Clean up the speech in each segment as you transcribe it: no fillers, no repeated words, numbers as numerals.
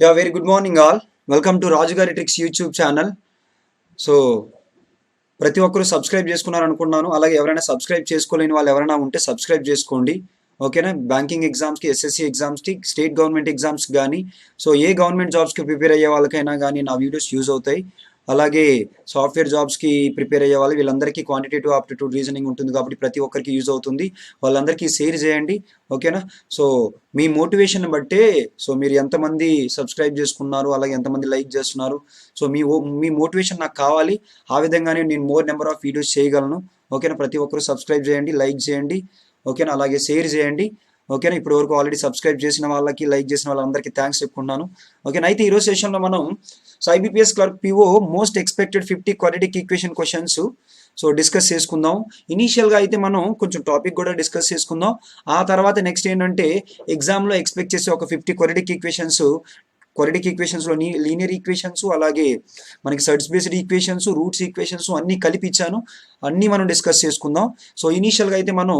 Yeah, very good morning all. Welcome to Rajugari Tricks YouTube channel. So ప్రతి ఒక్కరూ subscribe చేసుకున్నారు అనుకుంటున్నాను. అలాగే ఎవరైనా సబ్స్క్రైబ్ చేసుకోలేని వాళ్ళు ఎవరైనా ఉంటే సబ్స్క్రైబ్ చేసుకోండి. ఓకేనా? బ్యాంకింగ్ ఎగ్జామ్స్కి, ఎస్ఎస్సి ఎగ్జామ్స్కి, స్టేట్ గవర్నమెంట్ ఎగ్జామ్స్ కానీ, సో ఏ గవర్నమెంట్ జాబ్స్కి ప్రిపేర్ అయ్యే వాళ్ళకైనా కానీ నా వీడియోస్ యూజ్ అవుతాయి. అలాగే సాఫ్ట్వేర్ జాబ్స్కి ప్రిపేర్ అయ్యే వాళ్ళు వీళ్ళందరికీ క్వాంటిటేటివ్ ఆప్టిట్యూడ్ రీజనింగ్ ఉంటుంది కాబట్టి ప్రతి ఒక్కరికి యూజ్ అవుతుంది. వాళ్ళందరికీ షేర్ చేయండి. ఓకేనా? సో మీ మోటివేషన్ బట్టే సో మీరు ఎంతమంది సబ్స్క్రైబ్ చేసుకున్నారు, అలాగే ఎంతమంది లైక్ చేస్తున్నారు, సో మీ మోటివేషన్ నాకు కావాలి. ఆ విధంగానే నేను మోర్ నెంబర్ ఆఫ్ వీడియోస్ చేయగలను. ఓకేనా? ప్రతి ఒక్కరు సబ్స్క్రైబ్ చేయండి, లైక్ చేయండి. ఓకేనా? అలాగే షేర్ చేయండి. ఓకేనా? ఇప్పటి వరకు ఆల్రెడీ సబ్స్క్రైబ్ చేసిన వాళ్ళకి, లైక్ చేసిన వాళ్ళందరికీ థ్యాంక్స్ చెప్పుకుంటున్నాను. ఓకేనా? అయితే ఈరోజు సెషన్లో మనం IBPS clerk PO most expected 50 quadratic equation questions so discuss చేసుకుందాం. ఇనీషియల్గా అయితే మనం కొంచెం టాపిక్ కూడా డిస్కస్ చేసుకుందాం. ఆ తర్వాత నెక్స్ట్ ఏంటంటే ఎగ్జామ్లో ఎక్స్పెక్ట్ చేసే ఒక 50 క్వాడ్రాటిక్ ఈక్వేషన్స్లో లీనియర్ ఈక్వేషన్స్, అలాగే మనకి surds based equations, roots equations అన్నీ కలిపి ఇచ్చాను. అన్నీ మనం డిస్కస్ చేసుకుందాం. సో ఇనీషియల్గా అయితే మనం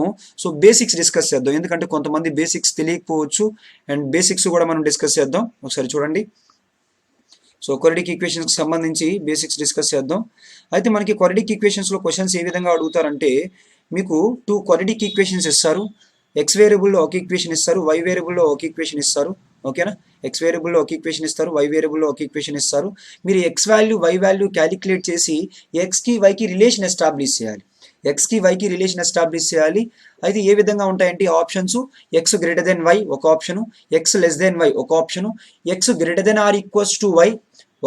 బేసిక్స్ డిస్కస్ చేద్దాం, ఎందుకంటే కొంతమంది బేసిక్స్ తెలియకపోవచ్చు. అండ్ బేసిక్స్ కూడా మనం డిస్కస్ చేద్దాం. ఒకసారి చూడండి. సో క్వాడ్రాటిక్ ఈక్వేషన్స్కి సంబంధించి బేసిక్స్ డిస్కస్ చేద్దాం. అయితే మనకి క్వాడ్రాటిక్ ఈక్వేషన్స్లో క్వశ్చన్స్ ఏ విధంగా అడుగుతారంటే, మీకు 2 క్వాడ్రాటిక్ ఈక్వేషన్స్ ఇస్తారు. ఎక్స్ వేరియబుల్లో ఒక ఈక్వేషన్ ఇస్తారు, వై వేరియబుల్లో ఒక ఈక్వేషన్ ఇస్తారు. ఓకేనా? ఎక్స్ వేరియబుల్లో ఒక ఈక్వేషన్ ఇస్తారు, వై వేరియబుల్లో ఒక ఈక్వేషన్ ఇస్తారు. మీరు x value, y value calculate చేసి ఎక్స్కి వైకి రిలేషన్ ఎస్టాబ్లిష్ చేయాలి. ఎక్స్కి వైకి రిలేషన్ ఎస్టాబ్లిష్ చేయాలి. అయితే ఏ విధంగా ఉంటాయంటే options: x greater than y ఒక option, x less than y ఒక option, x greater than or equals to y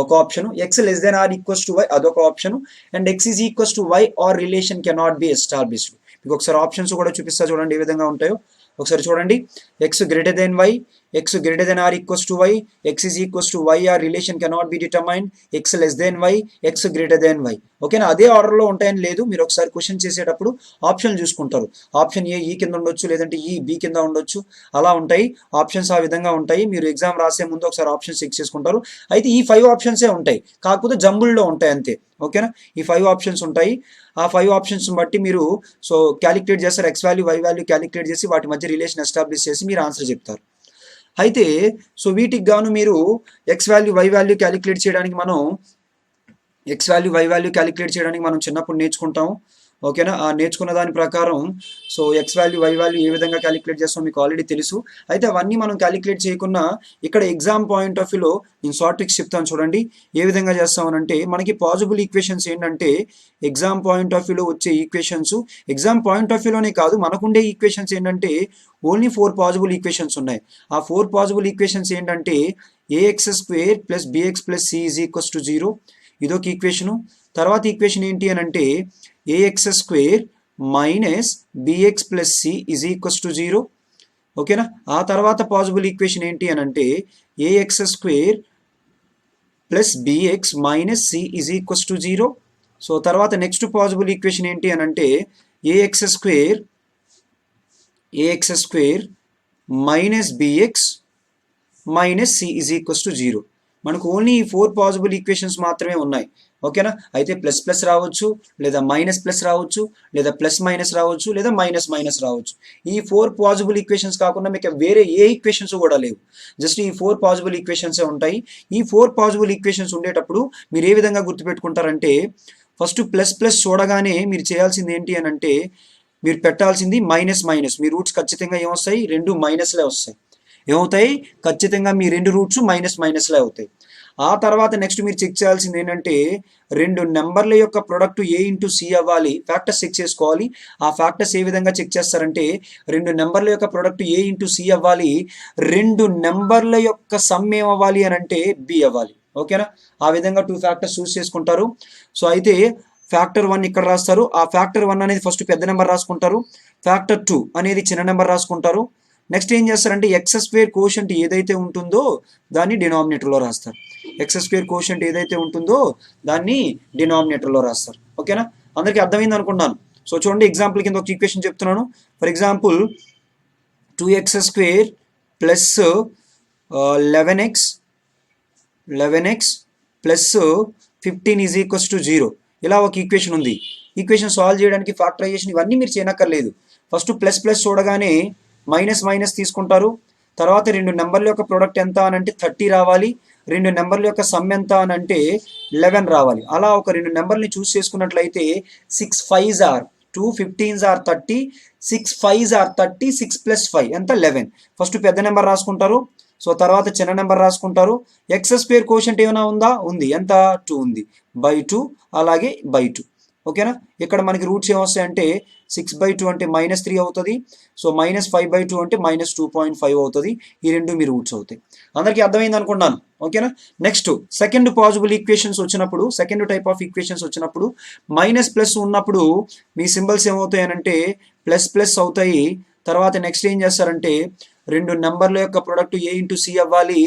ఒక option, x less than or equals to y అదొక option, and x is equals to y or relation cannot be established. మీకు ఒకసారి options కూడా చూపిస్తా చూడండి ఏ విధంగా ఉంటాయో. ఒకసారి చూడండి. X greater than y, x greater than or equals to y, x is equals to y or relation cannot be determined, x less than y, x greater than y. ఓకేనా? అదే ఆర్డర్లో ఉంటాయని లేదు, మీరు ఒకసారి క్వశ్చన్ చేసేటప్పుడు ఆప్షన్ చూసుకుంటారు. Option A ఈ కింద ఉండొచ్చు, లేదంటే ఈ బి కింద ఉండొచ్చు, అలా ఉంటాయి ఆప్షన్స్. ఆ విధంగా ఉంటాయి. మీరు ఎగ్జామ్ రాసే ముందు ఒకసారి ఆప్షన్స్ చెక్ చేసుకుంటారు. అయితే ఈ 5 ఆప్షన్సే ఉంటాయి, కాకపోతే జంబుల్లో ఉంటాయి అంతే. ఓకేనా? ఈ 5 ఆప్షన్స్ ఉంటాయి. ఆ 5 ఆప్షన్స్ బట్టి మీరు సో క్యాలిక్యులేట్ చేస్తారు. X value, y value calculate చేసి వాటి మధ్య రిలేషన్ ఎస్టాబ్లిష్ చేసి మీరు ఆన్సర్ చెప్తారు. అయితే సో వీటికి గాను మీరు x value, y value calculate చేయడానికి మనం చిన్నప్పుడు నేర్చుకుంటాము. ఓకేనా? ఆ నేర్చుకున్న దాని ప్రకారం so x value, y value ఏ విధంగా క్యాలిక్యులేట్ చేస్తామో మీకు ఆల్రెడీ తెలుసు. అయితే అవన్నీ మనం క్యాలిక్యులేట్ చేయకుండా ఇక్కడ ఎగ్జామ్ పాయింట్ ఆఫ్ వ్యూలో నేను షార్ట్ ట్రిక్స్ చెప్తాను చూడండి ఏ విధంగా చేస్తామనంటే, మనకి పాజిబుల్ ఈక్వేషన్స్ ఏంటంటే ఎగ్జామ్ పాయింట్ ఆఫ్ వ్యూలో వచ్చే ఈక్వేషన్స్, ఎగ్జామ్ పాయింట్ ఆఫ్ వ్యూలోనే కాదు మనకుండే ఈక్వేషన్స్ ఏంటంటే ఓన్లీ 4 పాజిబుల్ ఈక్వేషన్స్ ఉన్నాయి. ఆ 4 పాజిబుల్ ఈక్వేషన్స్ ఏంటంటే a x square plus b x plus c is equals to 0 ఇదొక ఈక్వేషను. తర్వాత ఈక్వేషన్ ఏంటి అని అంటే a x square minus b x plus c is equals to 0. ఓకేనా? ఆ తర్వాత పాజిబుల్ ఈక్వేషన్ ఏంటి అని అంటే a x square plus b x minus c is equals to 0. So తర్వాత నెక్స్ట్ పాజిబుల్ ఈక్వేషన్ ఏంటి అని అంటే a x square minus b x minus c is equals to 0. మనకు ఓన్లీ ఈ 4 పాజిబుల్ ఈక్వేషన్స్ మాత్రమే ఉన్నాయి. ఓకేనా? అయితే ప్లస్ ప్లస్ రావచ్చు, లేదా మైనస్ ప్లస్ రావచ్చు, లేదా ప్లస్ మైనస్ రావచ్చు, లేదా మైనస్ మైనస్ రావచ్చు. ఈ 4 పాజిబుల్ ఈక్వేషన్స్ కాకుండా మీకు వేరే ఏ ఈక్వేషన్స్ కూడా లేవు. జస్ట్ ఈ 4 పాజిబుల్ ఈక్వేషన్సే ఉంటాయి. ఈ 4 పాజిబుల్ ఈక్వేషన్స్ ఉండేటప్పుడు మీరు ఏ విధంగా గుర్తుపెట్టుకుంటారంటే, ఫస్ట్ ప్లస్ ప్లస్ చూడగానే మీరు చేయాల్సింది ఏంటి అని అంటే మీరు పెట్టాల్సింది మైనస్ మైనస్. మీ రూట్స్ ఖచ్చితంగా ఏమొస్తాయి? 2 మైనస్లే వస్తాయి. ఏమవుతాయి? ఖచ్చితంగా మీ 2 రూట్స్ మైనస్ మైనస్లే అవుతాయి. ఆ తర్వాత నెక్స్ట్ మీరు చెక్ చేయాల్సింది ఏంటంటే 2 నెంబర్ల యొక్క ప్రొడక్ట్ ఏ ఇంటూ సి అవ్వాలి. ఫ్యాక్టర్స్ చెక్ చేసుకోవాలి. ఆ ఫ్యాక్టర్స్ ఏ విధంగా చెక్ చేస్తారంటే 2 నెంబర్ల యొక్క ప్రొడక్ట్ ఏ ఇంటూ సి అవ్వాలి, 2 నెంబర్ల యొక్క సమ్ ఏమవ్వాలి అని అంటే బి అవ్వాలి. ఓకేనా? ఆ విధంగా 2 ఫ్యాక్టర్స్ చూస్ చేసుకుంటారు. సో అయితే ఫ్యాక్టర్ 1 ఇక్కడ రాస్తారు. ఆ ఫ్యాక్టర్ 1 అనేది ఫస్ట్ పెద్ద నెంబర్ రాసుకుంటారు, ఫ్యాక్టర్ 2 అనేది చిన్న నెంబర్ రాసుకుంటారు. నెక్స్ట్ ఏం చేస్తారంటే ఎక్స్ స్క్వేర్ కోషంట్ ఏదైతే ఉంటుందో దాన్ని డినామినేటర్లో రాస్తారు. ఎక్స్ స్క్వేర్ కోషంట్ ఏదైతే ఉంటుందో దాన్ని డినామినేటర్లో రాస్తారు. ఓకేనా? అందరికీ అర్థమైంది అనుకున్నాను. సో చూడండి, ఎగ్జాంపుల్ కింద ఒక ఈక్వేషన్ చెప్తున్నాను. For example 2x square plus 11x plus 15 is equals to 0 ఇలా ఒక ఈక్వేషన్ ఉంది. ఈక్వేషన్ సాల్వ్ చేయడానికి ఫ్యాక్టరైజేషన్ ఇవన్నీ మీరు చేయనక్కర్లేదు. ఫస్ట్ ప్లస్ ప్లస్ చూడగానే మైనస్ మైనస్ తీసుకుంటారు, తర్వాత రెండు నెంబర్ల యొక్క ప్రోడక్ట్ ఎంత అని అంటే 30 రావాలి, రెండు నెంబర్ల యొక్క సమ్ ఎంత అని అంటే 11 రావాలి. అలా ఒక రెండు నెంబర్ని చూస్ చేసుకున్నట్లయితే 6 5s are 2, 15s are 30, 6 5s are 30, 6 + 5 ఎంత 11. ఫస్ట్ పెద్ద నెంబర్ రాసుకుంటారు, సో తర్వాత చిన్న నెంబర్ రాసుకుంటారు. ఎక్స్ స్క్వేర్ కోషంట్ ఏమైనా ఉందా? ఉంది. ఎంత? 2 ఉంది. by 2 అలాగే by 2. ఓకేనా? ఇక్కడ మనకి రూట్స్ ఏమొస్తాయంటే 6/2 అంటే -3 అవుతుంది. సో -5/2 అంటే -2.5 అవుతుంది. ఈ రెండు మీ రూట్స్ అవుతాయి. అందరికీ అర్థమైంది అనుకున్నాను. ఓకేనా? నెక్స్ట్ సెకండ్ పాజిబుల్ ఈక్వేషన్స్ వచ్చినప్పుడు, సెకండ్ టైప్ ఆఫ్ ఈక్వేషన్స్ వచ్చినప్పుడు మైనస్ ఉన్నప్పుడు మీ సింబల్స్ ఏమవుతాయి అంటే ప్లస్ అవుతాయి. తర్వాత నెక్స్ట్ ఏం చేస్తారంటే రెండు నెంబర్ల యొక్క ప్రొడక్ట్ ఏ ఇంటూ సి అవ్వాలి,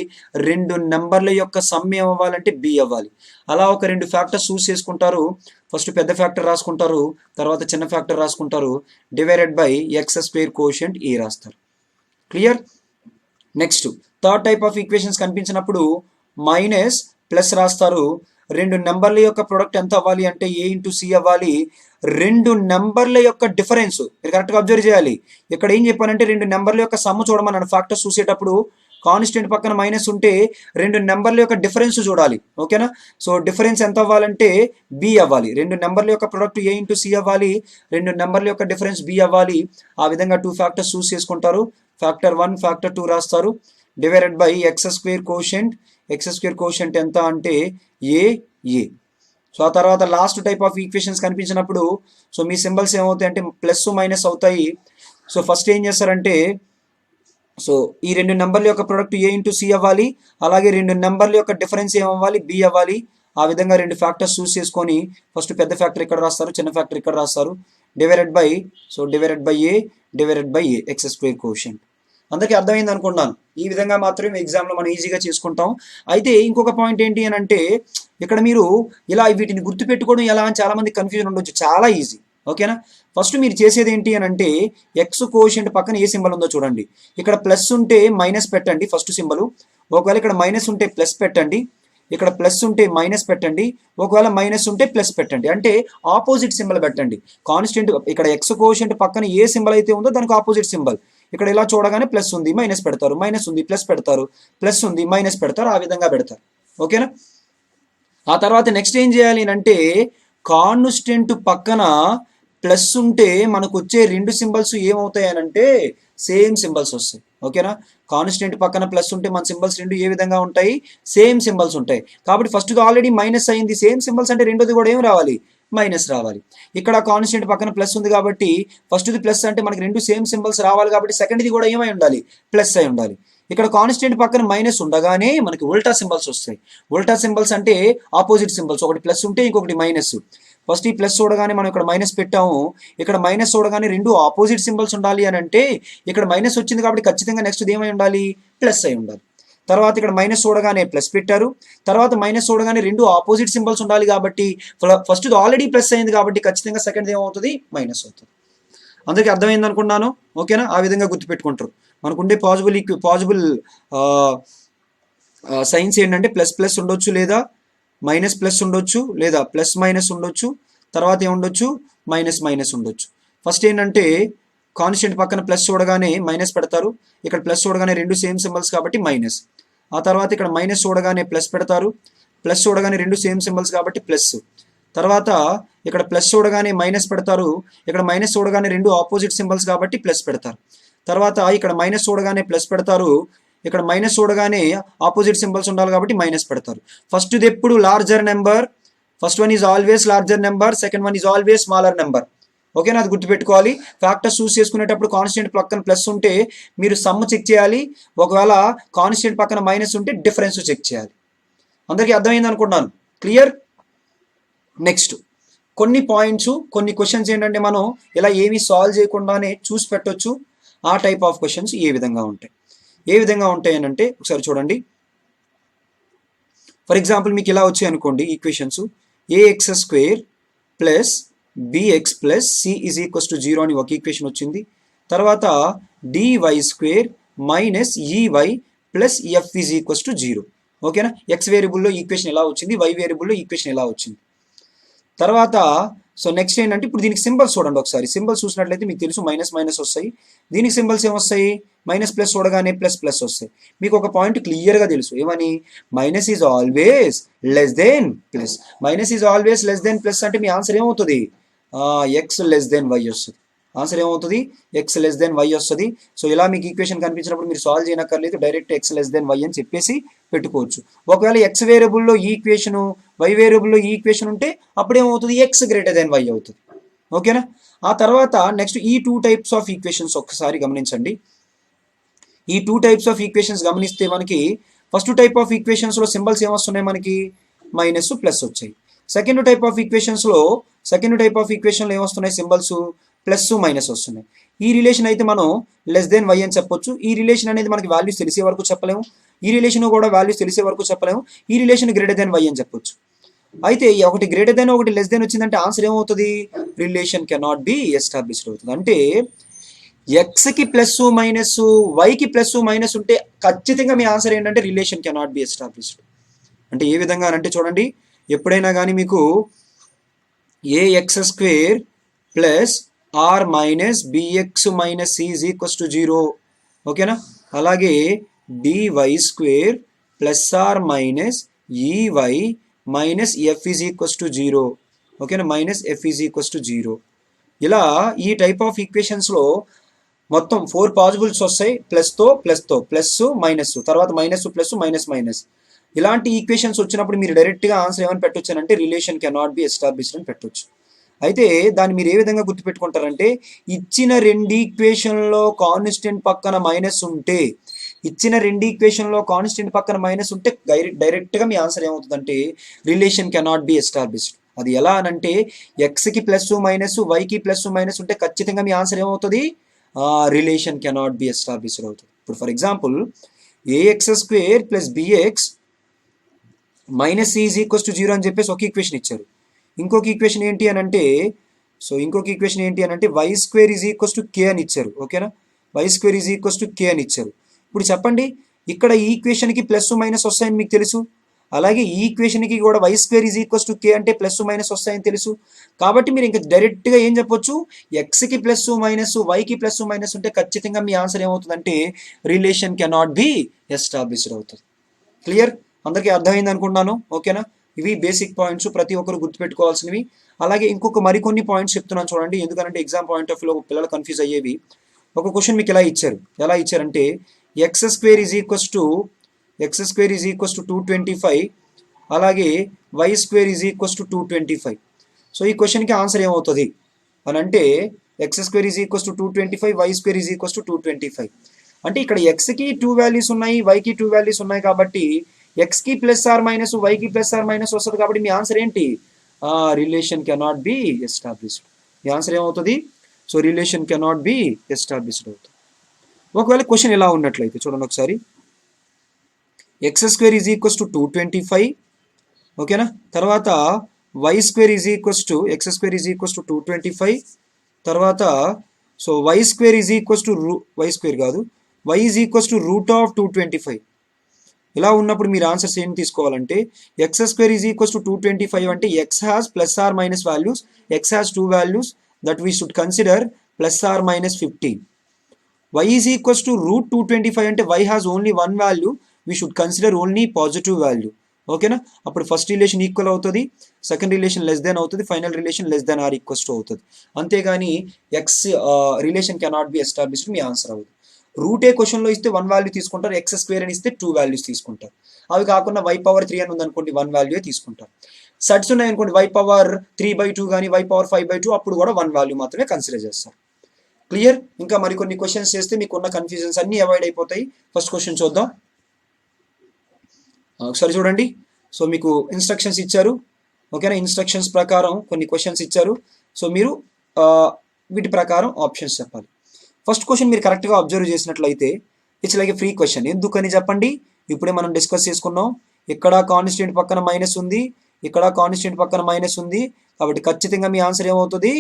రెండు నెంబర్ల యొక్క సమ్ ఏమవ్వాలంటే బి అవ్వాలి. అలా ఒక రెండు ఫ్యాక్టర్స్ చూస్ చేసుకుంటారు. ఫస్ట్ పెద్ద ఫ్యాక్టర్ రాసుకుంటారు, తర్వాత చిన్న ఫ్యాక్టర్ రాసుకుంటారు. Divided by x square quotient ఏ రాస్తారు. Clear? Next third type of equations కనిపించినప్పుడు మైనస్ ప్లస్ రాస్తారు. రెండు నెంబర్ల యొక్క ప్రొడక్ట్ ఎంత అవ్వాలి అంటే ఏ ఇంటూ సి అవ్వాలి. రెండు నెంబర్ల యొక్క డిఫరెన్స్ మీరు కరెక్ట్గా అబ్జర్వ్ చేయాలి. ఇక్కడ ఏం చెప్పానంటే రెండు నెంబర్ల యొక్క సమ్ చూడమన్నాను. ఫ్యాక్టర్స్ చూసేటప్పుడు కాన్స్టెంట్ పక్కన మైనస్ ఉంటే రెండు నెంబర్ల యొక్క డిఫరెన్స్ చూడాలి. ఓకేనా? సో డిఫరెన్స్ ఎంత అవ్వాలంటే బి అవ్వాలి. రెండు నెంబర్ల యొక్క ప్రొడక్ట్ ఏ ఇంటూ సి అవ్వాలి, రెండు నెంబర్ల యొక్క డిఫరెన్స్ బి అవ్వాలి. ఆ విధంగా టూ ఫ్యాక్టర్స్ చూస్ చేసుకుంటారు. ఫ్యాక్టర్ 1 ఫ్యాక్టర్ 2 రాస్తారు. Divided by x square quotient ఎంత అంటే ఏ. సో ఆ తర్వాత లాస్ట్ టైప్ ఆఫ్ ఈక్వేషన్స్ కనిపించినప్పుడు సో మీ సింబల్స్ ఏమవుతాయి అంటే ప్లస్ మైనస్ అవుతాయి. సో ఫస్ట్ ఏం చేస్తారంటే సో ఈ రెండు నెంబర్ల యొక్క ప్రొడక్ట్ ఏ ఇంటూ సి అవ్వాలి, అలాగే రెండు నెంబర్ల యొక్క డిఫరెన్స్ ఏమవ్వాలి, బి అవ్వాలి. ఆ విధంగా రెండు ఫ్యాక్టర్స్ చూస్ చేసుకొని ఫస్ట్ పెద్ద ఫ్యాక్టర్ ఇక్కడ రాస్తారు, చిన్న ఫ్యాక్టర్ ఇక్కడ రాస్తారు. Divided by A X square quotient. అందరికీ అర్థమైంది అనుకుంటున్నాను. ఈ విధంగా మాత్రమే ఎగ్జామ్లో మనం ఈజీగా చేసుకుంటాం. అయితే ఇంకొక పాయింట్ ఏంటి అని అంటే ఇక్కడ మీరు ఇలా వీటిని గుర్తుపెట్టుకోవడం ఎలా అని చాలామంది కన్ఫ్యూజన్ ఉండొచ్చు. చాలా ఈజీ. ఓకేనా? ఫస్ట్ మీరు చేసేది ఏంటి అని అంటే ఎక్స్ కోషంట్ పక్కన ఏ సింబల్ ఉందో చూడండి. ఇక్కడ ప్లస్ ఉంటే మైనస్ పెట్టండి ఫస్ట్ సింబల్. ఒకవేళ ఇక్కడ మైనస్ ఉంటే ప్లస్ పెట్టండి, ఇక్కడ ప్లస్ ఉంటే మైనస్ పెట్టండి, ఒకవేళ మైనస్ ఉంటే ప్లస్ పెట్టండి. అంటే ఆపోజిట్ సింబల్ పెట్టండి. కాన్స్టెంట్ ఇక్కడ ఎక్స్ కోషంట్ పక్కన ఏ సింబల్ అయితే ఉందో దానికి ఆపోజిట్ సింబల్. ఇక్కడ ఇలా చూడగానే ప్లస్ ఉంది మైనస్ పెడతారు, మైనస్ ఉంది ప్లస్ పెడతారు, ప్లస్ ఉంది మైనస్ పెడతారు. ఆ విధంగా పెడతారు. ఓకేనా? ఆ తర్వాత నెక్స్ట్ ఏం చేయాలి అంటే కాన్స్టెంట్ పక్కన ప్లస్ ఉంటే మనకు వచ్చే రెండు సింబల్స్ ఏమవుతాయి అని అంటే సేమ్ సింబల్స్ వస్తాయి. ఓకేనా? కాన్స్టెంట్ పక్కన ప్లస్ ఉంటే మన సింబల్స్ రెండు ఏ విధంగా ఉంటాయి, సేమ్ సింబల్స్ ఉంటాయి. కాబట్టి ఫస్ట్ది ఆల్రెడీ మైనస్ అయింది, సేమ్ సింబల్స్ అంటే రెండోది కూడా ఏం రావాలి, మైనస్ రావాలి. ఇక్కడ కాన్స్టెంట్ పక్కన ప్లస్ ఉంది కాబట్టి ఫస్ట్ది ప్లస్ అంటే మనకి రెండు సేమ్ సింబల్స్ రావాలి కాబట్టి సెకండ్ది కూడా ఏమై ఉండాలి, ప్లస్ అయి ఉండాలి. ఇక్కడ కాన్స్టెంట్ పక్కన మైనస్ ఉండగానే మనకి ఉల్టా సింబల్స్ వస్తాయి. ఉల్టా సింబల్స్ అంటే ఆపోజిట్ సింబల్స్, ఒకటి ప్లస్ ఉంటే ఇంకొకటి మైనస్. ఫస్ట్ ఈ ప్లస్ చూడగానే మనం ఇక్కడ మైనస్ పెట్టాము, ఇక్కడ మైనస్ చూడగానే రెండు ఆపోజిట్ సింబల్స్ ఉండాలి అని అంటే ఇక్కడ మైనస్ వచ్చింది కాబట్టి ఖచ్చితంగా నెక్స్ట్ ఏమై ఉండాలి, ప్లస్ అయి ఉండాలి. తర్వాత ఇక్కడ మైనస్ చూడగానే ప్లస్ పెట్టారు, తర్వాత మైనస్ చూడగానే రెండు ఆపోజిట్ సింబల్స్ ఉండాలి కాబట్టి ఫస్ట్ ఆల్రెడీ ప్లస్ అయింది కాబట్టి ఖచ్చితంగా సెకండ్ ఏమవుతుంది, మైనస్ అవుతుంది. అందరికీ అర్థమైంది అనుకున్నాను. ఓకేనా? ఆ విధంగా గుర్తుపెట్టుకుంటారు. మనకుండే పాజిబుల్ సైన్స్ ఏంటంటే ప్లస్ ఉండొచ్చు, లేదా మైనస్ ప్లస్ ఉండొచ్చు, లేదా ప్లస్ మైనస్ ఉండొచ్చు, తర్వాత ఏముండొచ్చు, మైనస్ ఉండొచ్చు. ఫస్ట్ ఏంటంటే కాన్స్టెంట్ పక్కన ప్లస్ చూడగానే మైనస్ పెడతారు, ఇక్కడ ప్లస్ చూడగానే రెండు సేమ్ సింబల్స్ కాబట్టి మైనస్. ఆ తర్వాత ఇక్కడ మైనస్ చూడగానే ప్లస్ పెడతారు, ప్లస్ చూడగానే రెండు సేమ్ సింబల్స్ కాబట్టి ప్లస్. తర్వాత ఇక్కడ ప్లస్ చూడగానే మైనస్ పెడతారు, ఇక్కడ మైనస్ చూడగానే రెండు ఆపోజిట్ సింబల్స్ కాబట్టి ప్లస్ పెడతారు. తర్వాత ఇక్కడ మైనస్ చూడగానే ప్లస్ పెడతారు, ఇక్కడ మైనస్ చూడగానే ఆపోజిట్ సింబల్స్ ఉండాలి కాబట్టి మైనస్ పెడతారు. ఫస్ట్ది ఎప్పుడు larger number, first one is always larger number, second one is always smaller number. ఓకేనా? అది గుర్తుపెట్టుకోవాలి. ఫ్యాక్టర్స్ చూస్ చేసుకునేటప్పుడు కాన్స్టెంట్ పక్కన ప్లస్ ఉంటే మీరు సమ్ చెక్ చేయాలి, ఒకవేళ కాన్స్టెంట్ పక్కన మైనస్ ఉంటే డిఫరెన్స్ చెక్ చేయాలి. అందరికీ అర్థమైంది అనుకుంటున్నాను. క్లియర్? నెక్స్ట్ కొన్ని పాయింట్స్, కొన్ని క్వశ్చన్స్ ఏంటంటే మనం ఇలా ఏమీ సాల్వ్ చేయకుండానే చూసి పెట్టొచ్చు. ఆ టైప్ ఆఫ్ క్వశ్చన్స్ ఏ విధంగా ఉంటాయి అని అంటే ఒకసారి చూడండి. ఫర్ ఎగ్జాంపుల్ మీకు ఇలా వచ్చాయి అనుకోండి equations, a x square plus bx plus c is equals to 0 అని ఒక ఈక్వేషన్ వచ్చింది. తర్వాత dy square minus e y plus f is equals to 0. ఓకేనా? ఎక్స్ వేరియబుల్లో ఈక్వేషన్ ఎలా వచ్చింది, వై వేరియబుల్లో ఈక్వేషన్ ఎలా వచ్చింది. తర్వాత సో నెక్స్ట్ ఏంటంటే ఇప్పుడు దీనికి సింబల్స్ చూడండి ఒకసారి. సింబల్స్ చూసినట్లయితే మీకు తెలుసు మైనస్ మైనస్ వస్తాయి, దీనికి సింబల్స్ ఏమొస్తాయి, మైనస్ ప్లస్ చూడగానే ప్లస్ ప్లస్ వస్తాయి. మీకు ఒక పాయింట్ క్లియర్గా తెలుసు, ఏమని, minus is always less than plus. Minus is always less than plus అంటే మీ ఆన్సర్ ఏమవుతుంది, ఎక్స్ లెస్ దెన్ వై వస్తుంది. ఆన్సర్ ఏమవుతుంది, ఎక్స్ లెస్ దెన్ వై వస్తుంది. సో ఇలా మీకు ఈక్వేషన్ కనిపించినప్పుడు మీరు సాల్వ్ చేయనక్కర్లేదు, direct x less than y అని చెప్పేసి పెట్టుకోవచ్చు. ఒకవేళ ఎక్స్ వేరియబుల్లో ఈ ఈక్వేషను, వై వేరియబుల్లో ఈ ఈక్వేషన్ ఉంటే అప్పుడేమవుతుంది, ఎక్స్ గ్రేటర్ దెన్ వై అవుతుంది. ఓకేనా. ఆ తర్వాత నెక్స్ట్ ఈ 2 టైప్స్ ఆఫ్ ఈక్వేషన్స్ ఒక్కసారి గమనించండి. ఈ 2 టైప్స్ ఆఫ్ ఈక్వేషన్స్ గమనిస్తే మనకి ఫస్ట్ టైప్ ఆఫ్ ఈక్వేషన్స్లో సింబల్స్ ఏమొస్తున్నాయి, మనకి మైనస్ ప్లస్ వచ్చాయి. సెకండ్ టైప్ ఆఫ్ ఈక్వేషన్లో ఏమొస్తున్నాయి, సింబల్స్ ప్లస్ మైనస్ వస్తున్నాయి. ఈ రిలేషన్ అయితే మనం లెస్ దెన్ వై అని చెప్పొచ్చు. ఈ రిలేషన్ అనేది మనకి వాల్యూస్ తెలిసే వరకు చెప్పలేము, ఈ రిలేషన్ కూడా వాల్యూస్ తెలిసే వరకు చెప్పలేము. ఈ రిలేషన్ గ్రేటర్ దెన్ వై అని చెప్పొచ్చు. అయితే ఒకటి గ్రేటర్ దెన్ ఒకటి లెస్ దెన్ వచ్చిందంటే ఆన్సర్ ఏమవుతుంది, రిలేషన్ కెనాట్ బి ఎస్టాబ్లిష్డ్ అవుతుంది. అంటే ఎక్స్కి ప్లస్ మైనస్, వైకి ప్లస్ మైనస్ ఉంటే ఖచ్చితంగా మీ ఆన్సర్ ఏంటంటే రిలేషన్ కెనాట్ బి ఎస్టాబ్లిష్డ్. అంటే ఏ విధంగా అంటే చూడండి, ఎప్పుడైనా కానీ మీకు a x square plus or minus b x minus c is equals to 0. ఓకేనా. అలాగే d y square plus or minus e y minus f is equals to 0. ఓకేనా, minus f is equals to 0. ఇలా ఈ టైప్ ఆఫ్ ఈక్వేషన్స్లో మొత్తం 4 పాజిబుల్స్ వస్తాయి, ప్లస్తో ప్లస్ మైనస్, తర్వాత minus plus minus minus. ఇలాంటి equations వచ్చినప్పుడు మీరు డైరెక్ట్గా ఆన్సర్ ఏమని పెట్టొచ్చు అంటే రిలేషన్ కెనాట్ బి ఎస్టాబ్లిష్డ్ అని పెట్టొచ్చు. అయితే దాన్ని మీరు ఏ విధంగా గుర్తుపెట్టుకుంటారంటే, ఇచ్చిన 2 ఈక్వేషన్లో కాన్స్టెంట్ పక్కన మైనస్ ఉంటే, డైరెక్ట్గా మీ ఆన్సర్ ఏమవుతుందంటే రిలేషన్ కెనాట్ బి ఎస్టాబ్లిష్డ్. అది ఎలా అనంటే, ఎక్స్కి ప్లస్ మైనస్, వైకి ప్లస్ మైనస్ ఉంటే ఖచ్చితంగా మీ ఆన్సర్ ఏమవుతుంది, రిలేషన్ కెనాట్ బి ఎస్టాబ్లిష్డ్ అవుతుంది. ఇప్పుడు for example a x square plus b x minus c is equals to 0 అని చెప్పేసి ఒక ఈక్వేషన్ ఇచ్చారు. ఇంకొక ఈక్వేషన్ ఏంటి అని అంటే y square is equals to k అని ఇచ్చారు. ఓకేనా, y square is equals to k అని ఇచ్చారు. ఇప్పుడు చెప్పండి, ఇక్కడ ఈ ఈక్వేషన్కి ప్లస్ మైనస్ వస్తాయని మీకు తెలుసు, అలాగే ఈ ఈక్వేషన్కి కూడా y square is equals to k అంటే ప్లస్ మైనస్ వస్తాయని తెలుసు. కాబట్టి మీరు ఇంకా డైరెక్ట్గా ఏం చెప్పొచ్చు, ఎక్స్కి ప్లస్ మైనస్, వైకి ప్లస్ మైనస్ ఉంటే ఖచ్చితంగా మీ ఆన్సర్ ఏమవుతుందంటే రిలేషన్ కెనాట్ బి ఎస్టాబ్లిష్డ్ అవుతుంది. క్లియర్, అందరికీ అర్థమైంది అనుకుంటున్నాను. ఓకేనా, ఇవి బేసిక్ పాయింట్స్, ప్రతి ఒక్కరు గుర్తుపెట్టుకోవాల్సినవి. అలాగే ఇంకొక మరికొన్ని పాయింట్స్ చెప్తున్నాను చూడండి, ఎందుకంటే ఎగ్జామ్ పాయింట్ ఆఫ్ వ్యూలో పిల్లలు కన్ఫ్యూజ్ అయ్యేవి. ఒక క్వశ్చన్ మీకు ఎలా ఇచ్చారంటే x square is equals to 225, అలాగే y square is equals to 225. So ఈ క్వశ్చన్కి ఆన్సర్ ఏమవుతుంది అని అంటే, x square is equals to 225, y square is equals to 225. అంటే ఇక్కడ ఎక్స్కి 2 వాల్యూస్ ఉన్నాయి, వైకి 2 వాల్యూస్ ఉన్నాయి, కాబట్టి ఎక్స్కి ప్లస్ ఆర్ మైనస్, వైకి ప్లస్ ఆర్ మైనస్ వస్తుంది. కాబట్టి మీ ఆన్సర్ ఏంటి, రిలేషన్ కెనాట్ బి ఎస్టాబ్లిష్డ్. మీ ఆన్సర్ ఏమవుతుంది, so relation cannot be established అవుతుంది. ఒకవేళ క్వశ్చన్ ఎలా ఉన్నట్లయితే చూడండి ఒకసారి, x square is equals to 225. ఓకేనా, తర్వాత y square is equals to, x square is equals to 225, తర్వాత so y square is equals to y is equals to root of 225. ఇలా ఉన్నప్పుడు మీరు ఆన్సర్స్ ఏం తీసుకోవాలంటే, x square is equals to 225 అంటే x has plus or minus values, x has 2 values that we should consider plus or minus 15. Y is equals to root 225 అంటే y has only 1 value, we should consider only positive value. ఓకేనా, అప్పుడు first relation equal అవుతుంది, second relation less than అవుతుంది, final relation less than or equals to అవుతుంది. అంతేగాని x relation cannot be established మీ answer అవ్వదు. Route ఏ క్వశ్చన్లో ఇస్తే 1 వాల్యూ తీసుకుంటారు, ఎక్స్ స్క్వేర్ అని ఇస్తే 2 వాల్యూస్ తీసుకుంటారు. అవి కాకుండా వై పవర్ 3 అని ఉందనుకోండి, 1 వాల్యూ తీసుకుంటారు. సెట్స్ ఉన్నాయనుకోండి, వై పవర్ 3/2 కానీ వై పవర్ 5/2, అప్పుడు కూడా 1 వాల్యూ మాత్రమే కన్సిడర్ చేస్తారు. క్లియర్, ఇంకా మరికొన్ని క్వశ్చన్స్ చేస్తే మీకున్న కన్ఫ్యూజన్స్ అన్నీ అవాయిడ్ అయిపోతాయి. ఫస్ట్ క్వశ్చన్ చూద్దాం ఒకసారి చూడండి. సో మీకు ఇన్స్ట్రక్షన్స్ ఇచ్చారు. ఓకేనా, ఇన్స్ట్రక్షన్స్ ప్రకారం కొన్ని క్వశ్చన్స్ ఇచ్చారు. సో మీరు వీటి ప్రకారం ఆప్షన్స్ చెప్పాలి. ఫస్ట్ క్వశ్చన్ మీరు కరెక్ట్గా అబ్జర్వ్ చేసినట్లయితే it's like A free question. ఎందుకని చెప్పండి, ఇప్పుడే మనం డిస్కస్ చేసుకున్నాం. ఇక్కడ కాన్స్టెంట్ పక్కన మైనస్ ఉంది, ఇక్కడ కాన్స్టెంట్ పక్కన మైనస్ ఉంది, కాబట్టి ఖచ్చితంగా మీ ఆన్సర్ ఏమవుతుంది,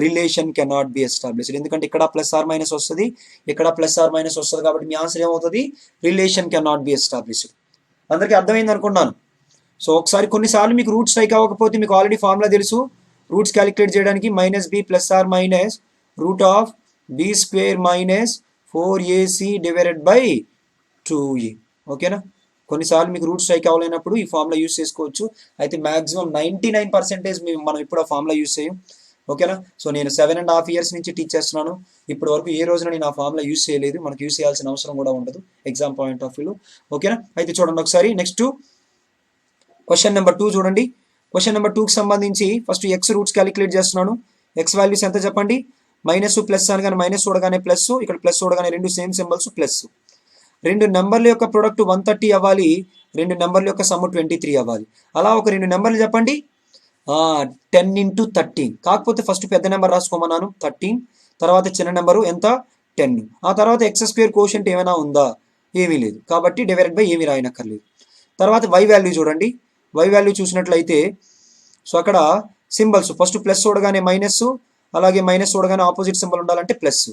రిలేషన్ కెనాట్ బి ఎస్టాబ్లిష్డ్. ఎందుకంటే ఇక్కడ ప్లస్ ఆర్ మైనస్ వస్తుంది, ఇక్కడ ప్లస్ ఆర్ మైనస్ వస్తుంది, కాబట్టి మీ ఆన్సర్ ఏమవుతుంది, రిలేషన్ కెనాట్ బి ఎస్టాబ్లిష్డ్. అందరికీ అర్థమైంది అనుకున్నాను. సో ఒకసారి కొన్నిసార్లు మీకు రూట్ స్ట్రైక్ అవ్వకపోతే మీకు ఆల్రెడీ ఫార్ములా తెలుసు, రూట్స్ క్యాలిక్యులేట్ చేయడానికి minus b plus or minus root of b square minus 4ac divided by 2e. ఓకేనా, కొన్నిసార్లు మీకు రూట్ స్ట్రైక్ అవ్వలేనప్పుడు ఈ ఫార్ములా యూస్ చేసుకోవచ్చు. అయితే మాక్సిమం 99% మనం ఇప్పుడు ఆ ఫార్ములా యూస్ చేయం. ఓకేనా, సో నేను 7.5 years నుంచి టీచ్ చేస్తున్నాను. ఇప్పటి వరకు ఏ రోజున నేను ఆ ఫార్ములా యూస్ చేయలేదు. మనకు యూస్ చేయాల్సిన అవసరం కూడా ఉండదు ఎగ్జామ్ పాయింట్ ఆఫ్ వ్యూలో. ఓకేనా, అయితే చూడండి ఒకసారి నెక్స్ట్ క్వశ్చన్ నెంబర్ 2 చూడండి. క్వశ్చన్ నెంబర్ 2కి సంబంధించి ఫస్ట్ ఎక్స్ రూట్స్ క్యాలిక్యులేట్ చేస్తున్నాను. ఎక్స్ వాల్యూస్ ఎంత చెప్పండి. మైనస్ ప్లస్ అనగానే మైనస్ చూడగానే ప్లస్, ఇక్కడ ప్లస్ చూడగానే రెండు సేమ్ సింబల్స్ ప్లస్. రెండు నెంబర్ల యొక్క ప్రొడక్ట్ 130 అవ్వాలి, రెండు నెంబర్ల యొక్క సమ్ 23 అవ్వాలి. అలా ఒక రెండు నెంబర్లు చెప్పండి. 10 into 13. కాకపోతే ఫస్ట్ పెద్ద నెంబర్ రాసుకోమన్నాను 13, తర్వాత చిన్న నెంబరు ఎంత 10. ఆ తర్వాత ఎక్స్ స్క్వేర్ కోషంట్ ఏమైనా ఉందా, ఏమీ లేదు కాబట్టి డివైడెడ్ బై ఏమీ రాయనక్కర్లేదు. తర్వాత వై వాల్యూ చూడండి. వై వాల్యూ చూసినట్లయితే సో అక్కడ సింబల్స్ ఫస్ట్ ప్లస్ చూడగానే మైనస్, అలాగే మైనస్ చూడగానే ఆపోజిట్ సింబల్ ఉండాలంటే ప్లస్.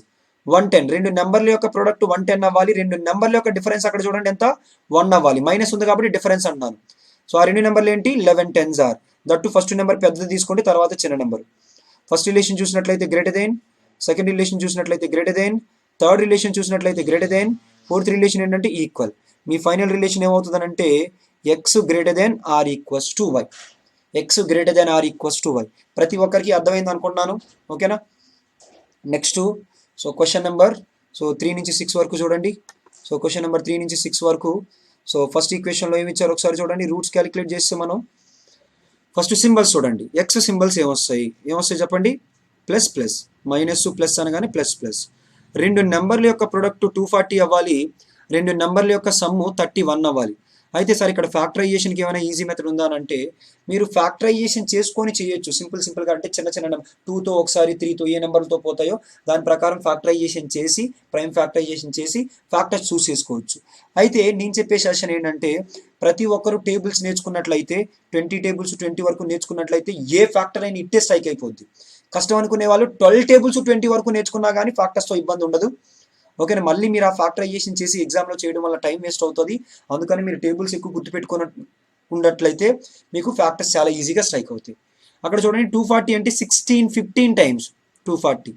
110 రెండు నెంబర్ల యొక్క ప్రొడక్ట్ 110 అవ్వాలి. రెండు నెంబర్ల యొక్క డిఫరెన్స్ అక్కడ చూడండి ఎంత 1 అవ్వాలి. మైనస్ ఉంది కాబట్టి డిఫరెన్స్ అంటున్నాను. సో ఆ రెండు నెంబర్లు ఏంటి 11 10s are. That first number పెద్దది తీసుకోండి, తర్వాత చిన్న నెంబర్. ఫస్ట్ రిలేషన్ చూసినట్లయితే గ్రేటర్ దెన్, సెకండ్ రిలేషన్ చూసినట్లయితే గ్రేటర్ దెన్, థర్డ్ రిలేషన్ చూసినట్లయితే గ్రేటర్ దెన్, ఫోర్త్ రిలేషన్ ఏంటంటే ఈక్వల్. మీ ఫైనల్ రిలేషన్ ఏమవుతుందనంటే x greater than or equals to y. X greater than or equals to y. ప్రతి ఒక్కరికి అర్థమైంది అనుకుంటున్నాను. ఓకేనా, నెక్స్ట్ సో క్వశ్చన్ నెంబర్ 3 నుంచి 6 వరకు చూడండి. సో క్వశ్చన్ నెంబర్ 3 నుంచి 6 వరకు సో ఫస్ట్ ఈక్వేషన్లో ఏమి ఇచ్చారు ఒకసారి చూడండి. రూట్స్ క్యాలిక్యులేట్ చేస్తే మనం ఫస్ట్ సింబల్స్ చూడండి. ఎక్స్ సింబల్స్ ఏమొస్తాయి చెప్పండి. ప్లస్ ప్లస్, మైనస్ ప్లస్ అనగానే ప్లస్ ప్లస్. రెండు నెంబర్ల యొక్క ప్రొడక్ట్ 240 అవ్వాలి, రెండు నెంబర్ల యొక్క సమ్ము 31 అవ్వాలి. అయితే సార్ ఇక్కడ ఫ్యాక్టరైజేషన్కి ఏమైనా ఈజీ మెథడ్ ఉందా అని అంటే మీరు ఫ్యాక్టరైజేషన్ చేసుకొని చేయొచ్చు. సింపుల్గా అంటే చిన్న చిన్న నెంబర్ 2తో ఒకసారి 3తో ఏ నెంబర్లతో పోతాయో దాని ప్రకారం ఫ్యాక్టరైజేషన్ చేసి ప్రైమ్ ఫ్యాక్టరైజేషన్ చేసి ఫ్యాక్టర్స్ చూస్ చేసుకోవచ్చు. అయితే నేను చెప్పే సెషన్ ఏంటంటే ప్రతి ఒక్కరు టేబుల్స్ నేర్చుకున్నట్లయితే 20 tables 20 వరకు నేర్చుకున్నట్లయితే ఏ ఫ్యాక్టర్ అయినా ఇట్టే స్ట్రైక్ అయిపోద్ది. కష్టం అనుకునే వాళ్ళు 12 tables 20 వరకు నేర్చుకున్నా కానీ ఫ్యాక్టర్స్తో ఇబ్బంది ఉండదు. ఓకేనా, మళ్ళీ మీరు ఆ ఫ్యాక్టరైజేషన్ చేసి ఎగ్జామ్లో చేయడం వల్ల టైం వేస్ట్ అవుతుంది. అందుకని మీరు టేబుల్స్ ఎక్కువ గుర్తుపెట్టుకున్న ఉన్నట్లయితే మీకు ఫ్యాక్టర్స్ చాలా ఈజీగా స్ట్రైక్ అవుతాయి. అక్కడ చూడండి 240 అంటే 15 times 240.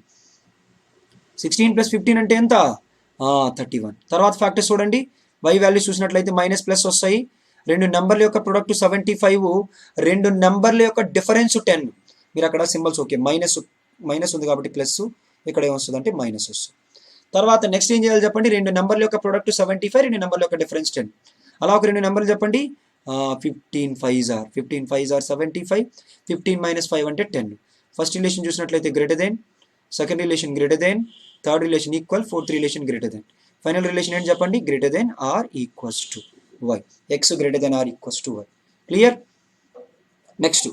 16 + 15 అంటే ఎంత 31. తర్వాత ఫ్యాక్టర్స్ చూడండి. వై వాల్యూ చూసినట్లయితే మైనస్ ప్లస్ వస్తాయి. రెండు నెంబర్ల యొక్క ప్రొడక్ట్ 75, రెండు నెంబర్ల యొక్క డిఫరెన్స్ 10. మీరు అక్కడ సింబల్స్ ఓకే మైనస్ ఉంది కాబట్టి ప్లస్, ఇక్కడ ఏమొస్తుంది అంటే మైనస్ వస్తుంది. తర్వాత నెక్స్ట్ ఏం చేయాలి చెప్పండి. రెండు నెంబర్ల యొక్క ప్రొడక్ట్ 75, రెండు నెంబర్ల యొక్క డిఫరెన్స్ 10. అలా ఒక రెండు నెంబర్లు చెప్పండి. 15 5s ఆర్ 75, 15 - 5 అంటే 10. ఫస్ట్ రిలేషన్ చూసినట్లయితే greater than, second relation greater than, third relation equal, fourth relation greater than. Final relation ఏంటి చెప్పండి. Greater than or equals to y. X greater than or equals to y. Clear. Next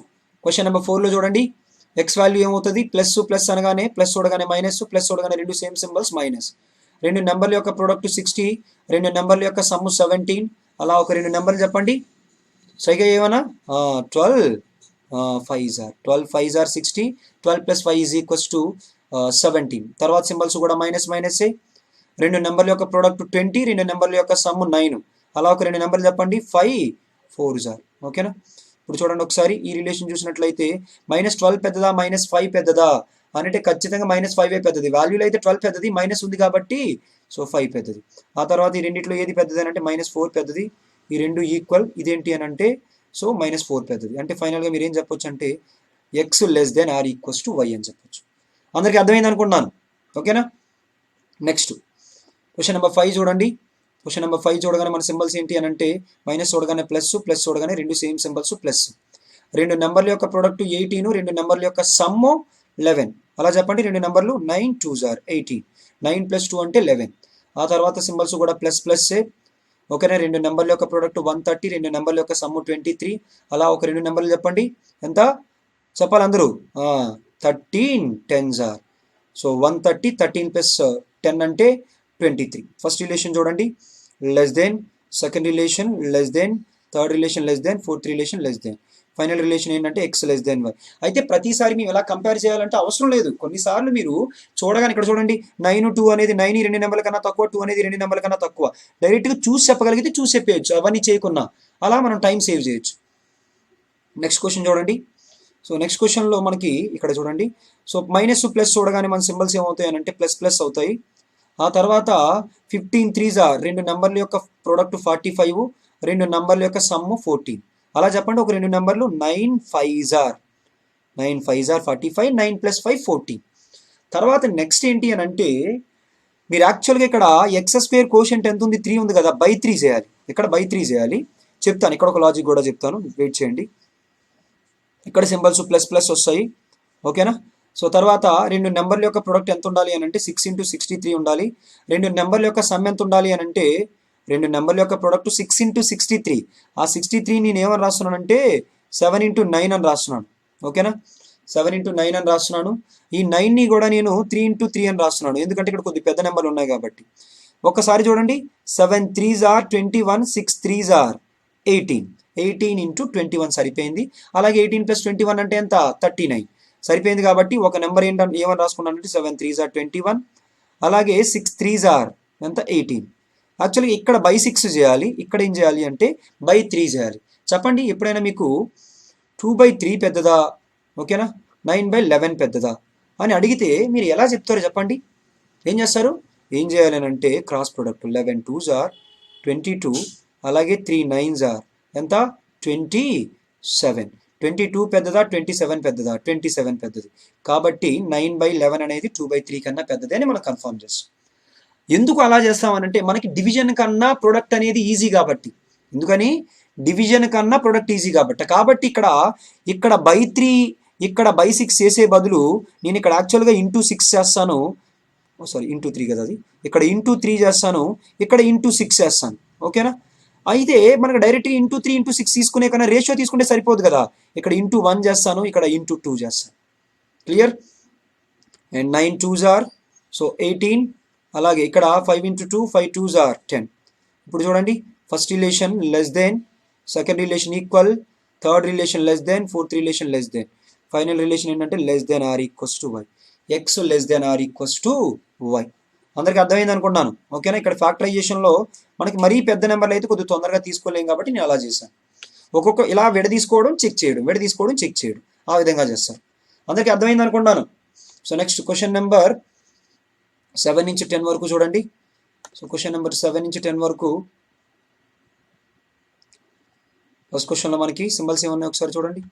question number 4లో చూడండి. X value ఏమవుతుంది. Plus అనగానే plus చూడగానే minus, plus చూడగానే రెండు same symbols minus. రెండు నెంబర్ల యొక్క ప్రొడక్ట్ 60, రెండు నెంబర్ల యొక్క సమ్ 17. అలా ఒక రెండు నెంబర్లు చెప్పండి. సరిగా ఏమన్నా 12 5s ఆర్ 12 5s ఆర్ 60, 12 + 5 = 17. తర్వాత సింబల్స్ కూడా మైనస్. రెండు నెంబర్ల యొక్క ప్రొడక్ట్ 20, రెండు నెంబర్ల యొక్క సమ్ 9. అలా ఒక రెండు నెంబర్లు చెప్పండి. 5 4s ఆర్. ఓకేనా, ఇప్పుడు చూడండి ఒకసారి ఈ రిలేషన్ చూసినట్లయితే -12 పెద్దదా -5 పెద్దదా అంటే ఖచ్చితంగా -5 పెద్దది. వాల్యూలో అయితే 12 పెద్దది, మైనస్ ఉంది కాబట్టి సో 5 పెద్దది. ఆ తర్వాత ఈ రెండిట్లో ఏది పెద్దది అంటే -4 పెద్దది. ఈ రెండు ఈక్వల్. ఇదేంటి అని అంటే సో -4 పెద్దది. అంటే ఫైనల్గా మీరు ఏం చెప్పొచ్చు అంటే x less than or equals to y అని చెప్పొచ్చు. అందరికీ అర్థమైంది అనుకుంటున్నాను. ఓకేనా, నెక్స్ట్ క్వశ్చన్ నెంబర్ 5 చూడండి. క్వశ్చన్ నెంబర్ 5 చూడగానే మన సింబల్స్ ఏంటి అని అంటే మైనస్ చూడగానే ప్లస్ చూడగానే రెండు సేమ్ సింబల్స్ ప్లస్. రెండు నెంబర్ల యొక్క ప్రొడక్ట్ 18, రెండు నెంబర్ల యొక్క సమ్ 11. అలా చెప్పండి. రెండు నెంబర్లు 9 2s ఆర్ 18. 9 + 2 అంటే 11. ఆ తర్వాత సింబల్స్ కూడా ప్లస్సే. ఓకేనా, రెండు నెంబర్ల యొక్క ప్రొడక్ట్ 130, రెండు నెంబర్ల యొక్క సమ్ 23. అలా ఒక రెండు నెంబర్లు చెప్పండి. ఎంత చెప్పాలి అందరూ. 13 10s ఆర్. సో 130, 13 + 10 అంటే 23. ఫస్ట్ రిలేషన్ చూడండి. Less than, second relation less than, third relation less than, fourth relation less than. Final relation ఏంటంటే ఎక్స్ లెస్ దెన్ వై. అయితే ప్రతిసారి మేము ఎలా కంపేర్ చేయాలంటే అవసరం లేదు. కొన్నిసార్లు మీరు చూడగానే ఇక్కడ చూడండి 9 2 అనేది 9 రెండు నెంబర్ల కన్నా తక్కువ, 2 అనేది రెండు నెంబర్ల కన్నా తక్కువ. డైరెక్ట్గా చూసి చెప్పగలిగితే చూసి చెప్పేయచ్చు. అవన్నీ చేయకున్నా అలా మనం టైం సేవ్ చేయొచ్చు. నెక్స్ట్ క్వశ్చన్ చూడండి. సో నెక్స్ట్ క్వశ్చన్లో మనకి ఇక్కడ చూడండి. సో మైనస్ ప్లస్ చూడగానే మన సింబల్స్ ఏమవుతాయి అని అంటే ప్లస్ ప్లస్ అవుతాయి. ఆ తర్వాత 15 3s ఆర్ 2 నెంబర్ల యొక్క ప్రోడక్ట్ 45, 2 నెంబర్ల యొక్క సమ్ 14. అలా చెప్పండి, ఒక 2 నెంబర్లు 9 5s ఆర్ 45, 9 + 5 14. తర్వాత నెక్స్ట్ ఏంటి అని అంటే మీరు యాక్చువల్గా ఇక్కడ x² కోషెంట్ ఎంత ఉంది, 3 ఉంది కదా, బై 3 చేయాలి. ఇక్కడ బై 3 చేయాలి, చెప్తాను. ఇక్కడ ఒక లాజిక్ కూడా చెప్తాను, వెయిట్ చేయండి. ఇక్కడ సింబల్స్ ప్లస్ ప్లస్ వస్తాయి, ఓకేనా. సో తర్వాత 2 నెంబర్ల యొక్క ప్రొడక్ట్ ఎంత ఉండాలి అని అంటే 6 × 63 ఉండాలి. 2 నెంబర్ల యొక్క సమ్ ఎంత ఉండాలి అని అంటే 2 నెంబర్ల యొక్క ప్రొడక్ట్ 6 × 63. ఆ 63 నేను ఏమని రాస్తున్నాను అంటే 7 × 9 అని రాస్తున్నాను, ఓకేనా. 7 × 9 అని రాస్తున్నాను. ఈ 9ని కూడా నేను 3 × 3 అని రాస్తున్నాను, ఎందుకంటే ఇక్కడ కొద్ది పెద్ద నెంబర్లు ఉన్నాయి కాబట్టి. ఒక్కసారి చూడండి, 7 3s ఆర్ 21, 6 3s ఆర్ 18. 18 × 21 సరిపోయింది. అలాగే 18 + 21 అంటే ఎంత, 39 సరిపోయింది. కాబట్టి ఒక నెంబర్ ఏమని రాసుకున్నాను అంటే 7 3s ఆర్ 21, అలాగే 6 3s ఆర్ ఎంత, 18. యాక్చువల్గా ఇక్కడ బై 6 చేయాలి, ఇక్కడ ఏం చేయాలి అంటే బై 3 చేయాలి. చెప్పండి, ఎప్పుడైనా మీకు 2/3 పెద్దదా, ఓకేనా, 9/11 పెద్దదా అని అడిగితే మీరు ఎలా చెప్తారో చెప్పండి. ఏం చేస్తారు, ఏం చేయాలి అని అంటే క్రాస్ ప్రొడక్ట్. 11 2s ఆర్ 22, అలాగే 3 9s ఆర్ ఎంత, 27. 22 పెద్దదా, 27 పెద్దదా, 27 పెద్దది. కాబట్టి 9/11 అనేది 2/3 కన్నా పెద్దది అని మనం కన్ఫర్మ్ చేస్తాం. ఎందుకు అలా చేస్తామనంటే మనకి డివిజన్ కన్నా ప్రొడక్ట్ అనేది ఈజీ కాబట్టి. ఎందుకని, డివిజన్ కన్నా ప్రొడక్ట్ ఈజీ కాబట్టి ఇక్కడ బై 3, ఇక్కడ బై 6 చేసే బదులు నేను ఇక్కడ యాక్చువల్గా ఇంటూ 6 చేస్తాను, సారీ ఇంటూ 3 కదా అది, ఇక్కడ ఇంటూ 3 చేస్తాను, ఇక్కడ ఇంటూ 6 చేస్తాను, ఓకేనా. అయితే మనకు డైరెక్ట్గా ఇంటూ 3 × 6 తీసుకునే కన్నా రేషియో తీసుకుంటే సరిపోదు కదా. ఇక్కడ ఇంటూ 1 చేస్తాను, ఇక్కడ ఇంటూ 2 చేస్తాను, clear. And 9 2s are so 18, అలాగే ఇక్కడ 5 × 2 5 2s ఆర్ 10. ఇప్పుడు చూడండి, first relation less than, second relation equal, third relation less than, fourth relation less than, final relation ఏంటంటే less than or equals to y. X less than or equals to y. అందరికి అర్థమైంది అనుకుంటున్నాను, ఓకేనా. ఇక్కడ ఫ్యాక్టరైజేషన్లో మనకి మరీ పెద్ద నెంబర్లు అయితే కొద్దిగా తొందరగా తీసుకోలేం కాబట్టి నేను అలా చేశాను. ఒక్కొక్క ఇలా విడదీసుకోవడం చెక్ చేయడం, విడదీసుకోవడం చెక్ చేయడం, ఆ విధంగా చేస్తారు. అందరికి అర్థమైంది అనుకుంటున్నాను. సో నెక్స్ట్ క్వశ్చన్ నెంబర్ 7 నుంచి 10 వరకు చూడండి. సో క్వశ్చన్ నెంబర్ 7 నుంచి 10 వరకు ఫస్ట్ క్వశ్చన్లో మనకి సింబల్స్ ఏమన్నాయి ఒకసారి చూడండి.